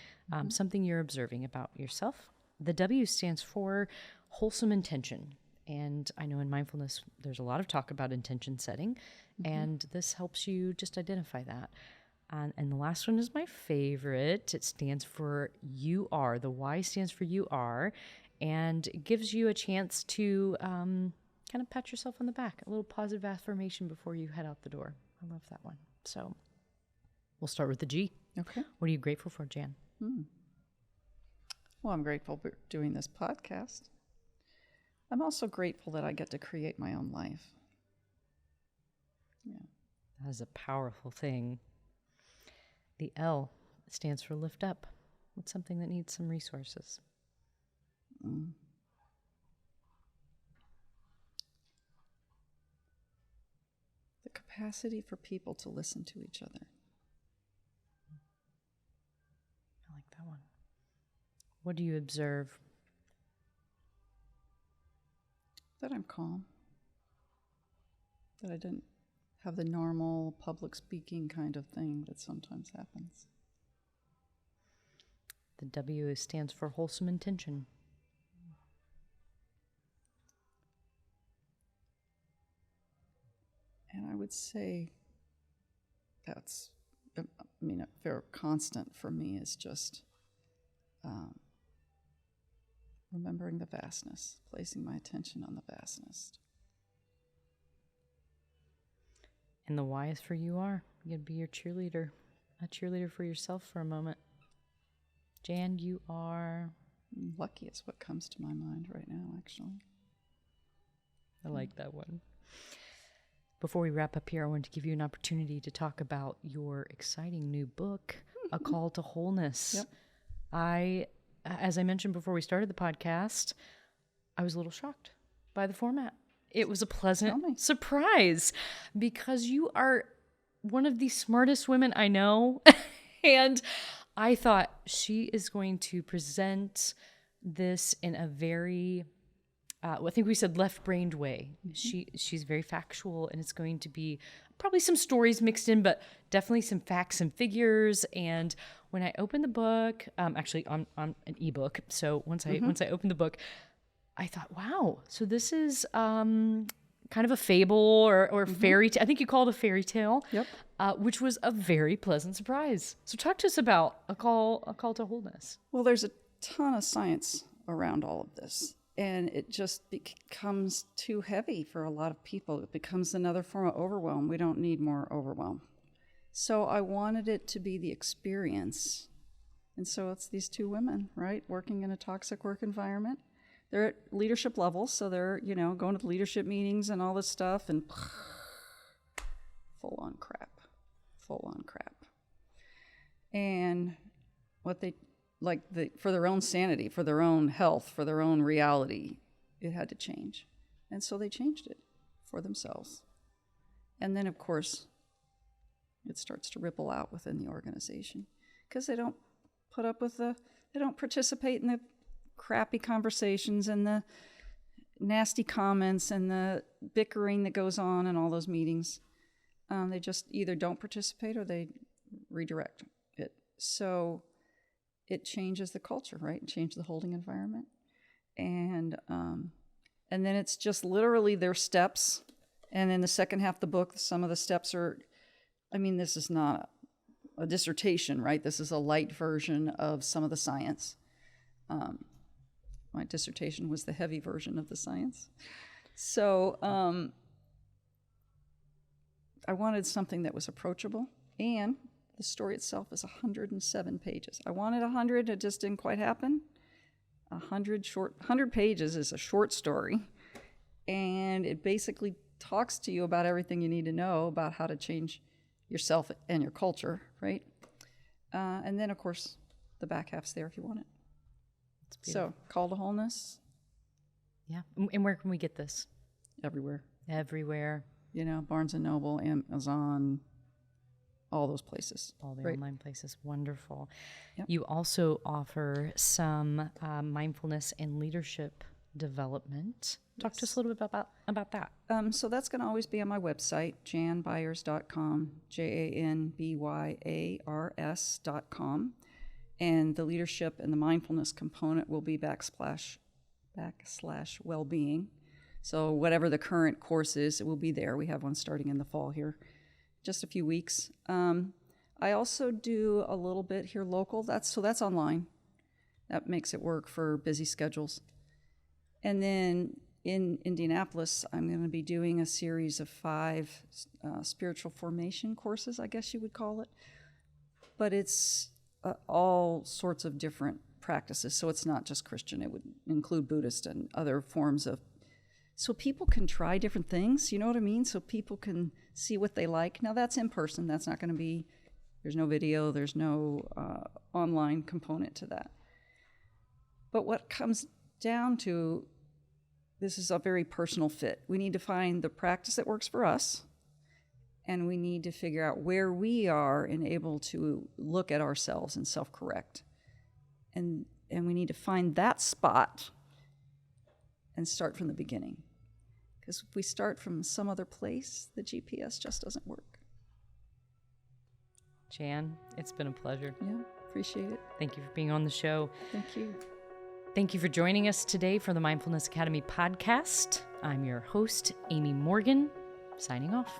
something you're observing about yourself. The W stands for wholesome intention. And I know in mindfulness, there's a lot of talk about intention setting, and this helps you just identify that. And the last one is my favorite. It stands for you are. The Y stands for you are, and it gives you a chance to kind of pat yourself on the back, a little positive affirmation before you head out the door. I love that one. So we'll start with the G. Okay. What are you grateful for, Jan? Well, I'm grateful for doing this podcast. I'm also grateful that I get to create my own life. Yeah. That is a powerful thing. The L stands for lift up. What's something that needs some resources? The capacity for people to listen to each other. I like that one. What do you observe? That I'm calm. That I didn't have the normal public speaking kind of thing that sometimes happens. The W stands for wholesome intention. And I would say that's, a fair constant for me is just remembering the vastness, placing my attention on the vastness. And the Y is for you are. You gotta be your cheerleader, a cheerleader for yourself for a moment. Jan, you are. Lucky is what comes to my mind right now, actually. I like that one. Before we wrap up here, I want to give you an opportunity to talk about your exciting new book, A Call to Wholeness. Yep. As I mentioned before we started the podcast, I was a little shocked by the format. It was a pleasant surprise because you are one of the smartest women I know. And I thought she is going to present this in a very, I think we said left-brained way. She's very factual, and it's going to be probably some stories mixed in, but definitely some facts and figures. And when I opened the book, actually on an ebook, so once I opened the book, I thought, wow, so this is kind of a fable or fairy tale. I think you call it a fairy tale. Yep. which was a very pleasant surprise. So talk to us about a call to wholeness. Well, there's a ton of science around all of this, and it just becomes too heavy for a lot of people. It becomes another form of overwhelm. We don't need more overwhelm. So I wanted it to be the experience. And so it's these two women, right, working in a toxic work environment. They're at leadership levels, so they're, going to the leadership meetings and all this stuff, and full on crap. And what they, for their own sanity, for their own health, for their own reality, it had to change. And so they changed it for themselves. And then, of course, it starts to ripple out within the organization because they don't they don't participate in the crappy conversations and the nasty comments and the bickering that goes on in all those meetings. They just either don't participate or they redirect it. So it changes the culture, right? It changes the holding environment. And then it's just literally their steps. And in the second half of the book, some of the steps are, this is not a dissertation, right? This is a light version of some of the science. My dissertation was the heavy version of the science. So I wanted something that was approachable, and the story itself is 107 pages. I wanted 100, it just didn't quite happen. 100 pages is a short story, and it basically talks to you about everything you need to know about how to change yourself and your culture, right? And then, of course, the back half's there if you want it. So, Call to Wholeness. Yeah. And where can we get this? Everywhere. Barnes & Noble, Amazon, all those places. All the online places. Wonderful. Yep. You also offer some mindfulness and leadership development. Talk to us a little bit about that. So that's going to always be on my website, janbyars.com, JANBYARS.com. And the leadership and the mindfulness component will be / well-being. So whatever the current course is, it will be there. We have one starting in the fall here, just a few weeks. I also do a little bit here local. That's online. That makes it work for busy schedules. And then in Indianapolis, I'm going to be doing a series of 5 spiritual formation courses, I guess you would call it. But it's all sorts of different practices. So it's not just Christian. It would include Buddhist and other forms of, so people can try different things, you know what I mean? So people can see what they like. Now that's in person. That's not going to be, there's no video, there's no online component to that. But what comes down to, this is a very personal fit. We need to find the practice that works for us, and we need to figure out where we are and able to look at ourselves and self-correct. And we need to find that spot and start from the beginning. Because if we start from some other place, the GPS just doesn't work. Jan, it's been a pleasure. Yeah, appreciate it. Thank you for being on the show. Thank you. Thank you for joining us today for the Mindfulness Academy podcast. I'm your host, Amy Morgan, signing off.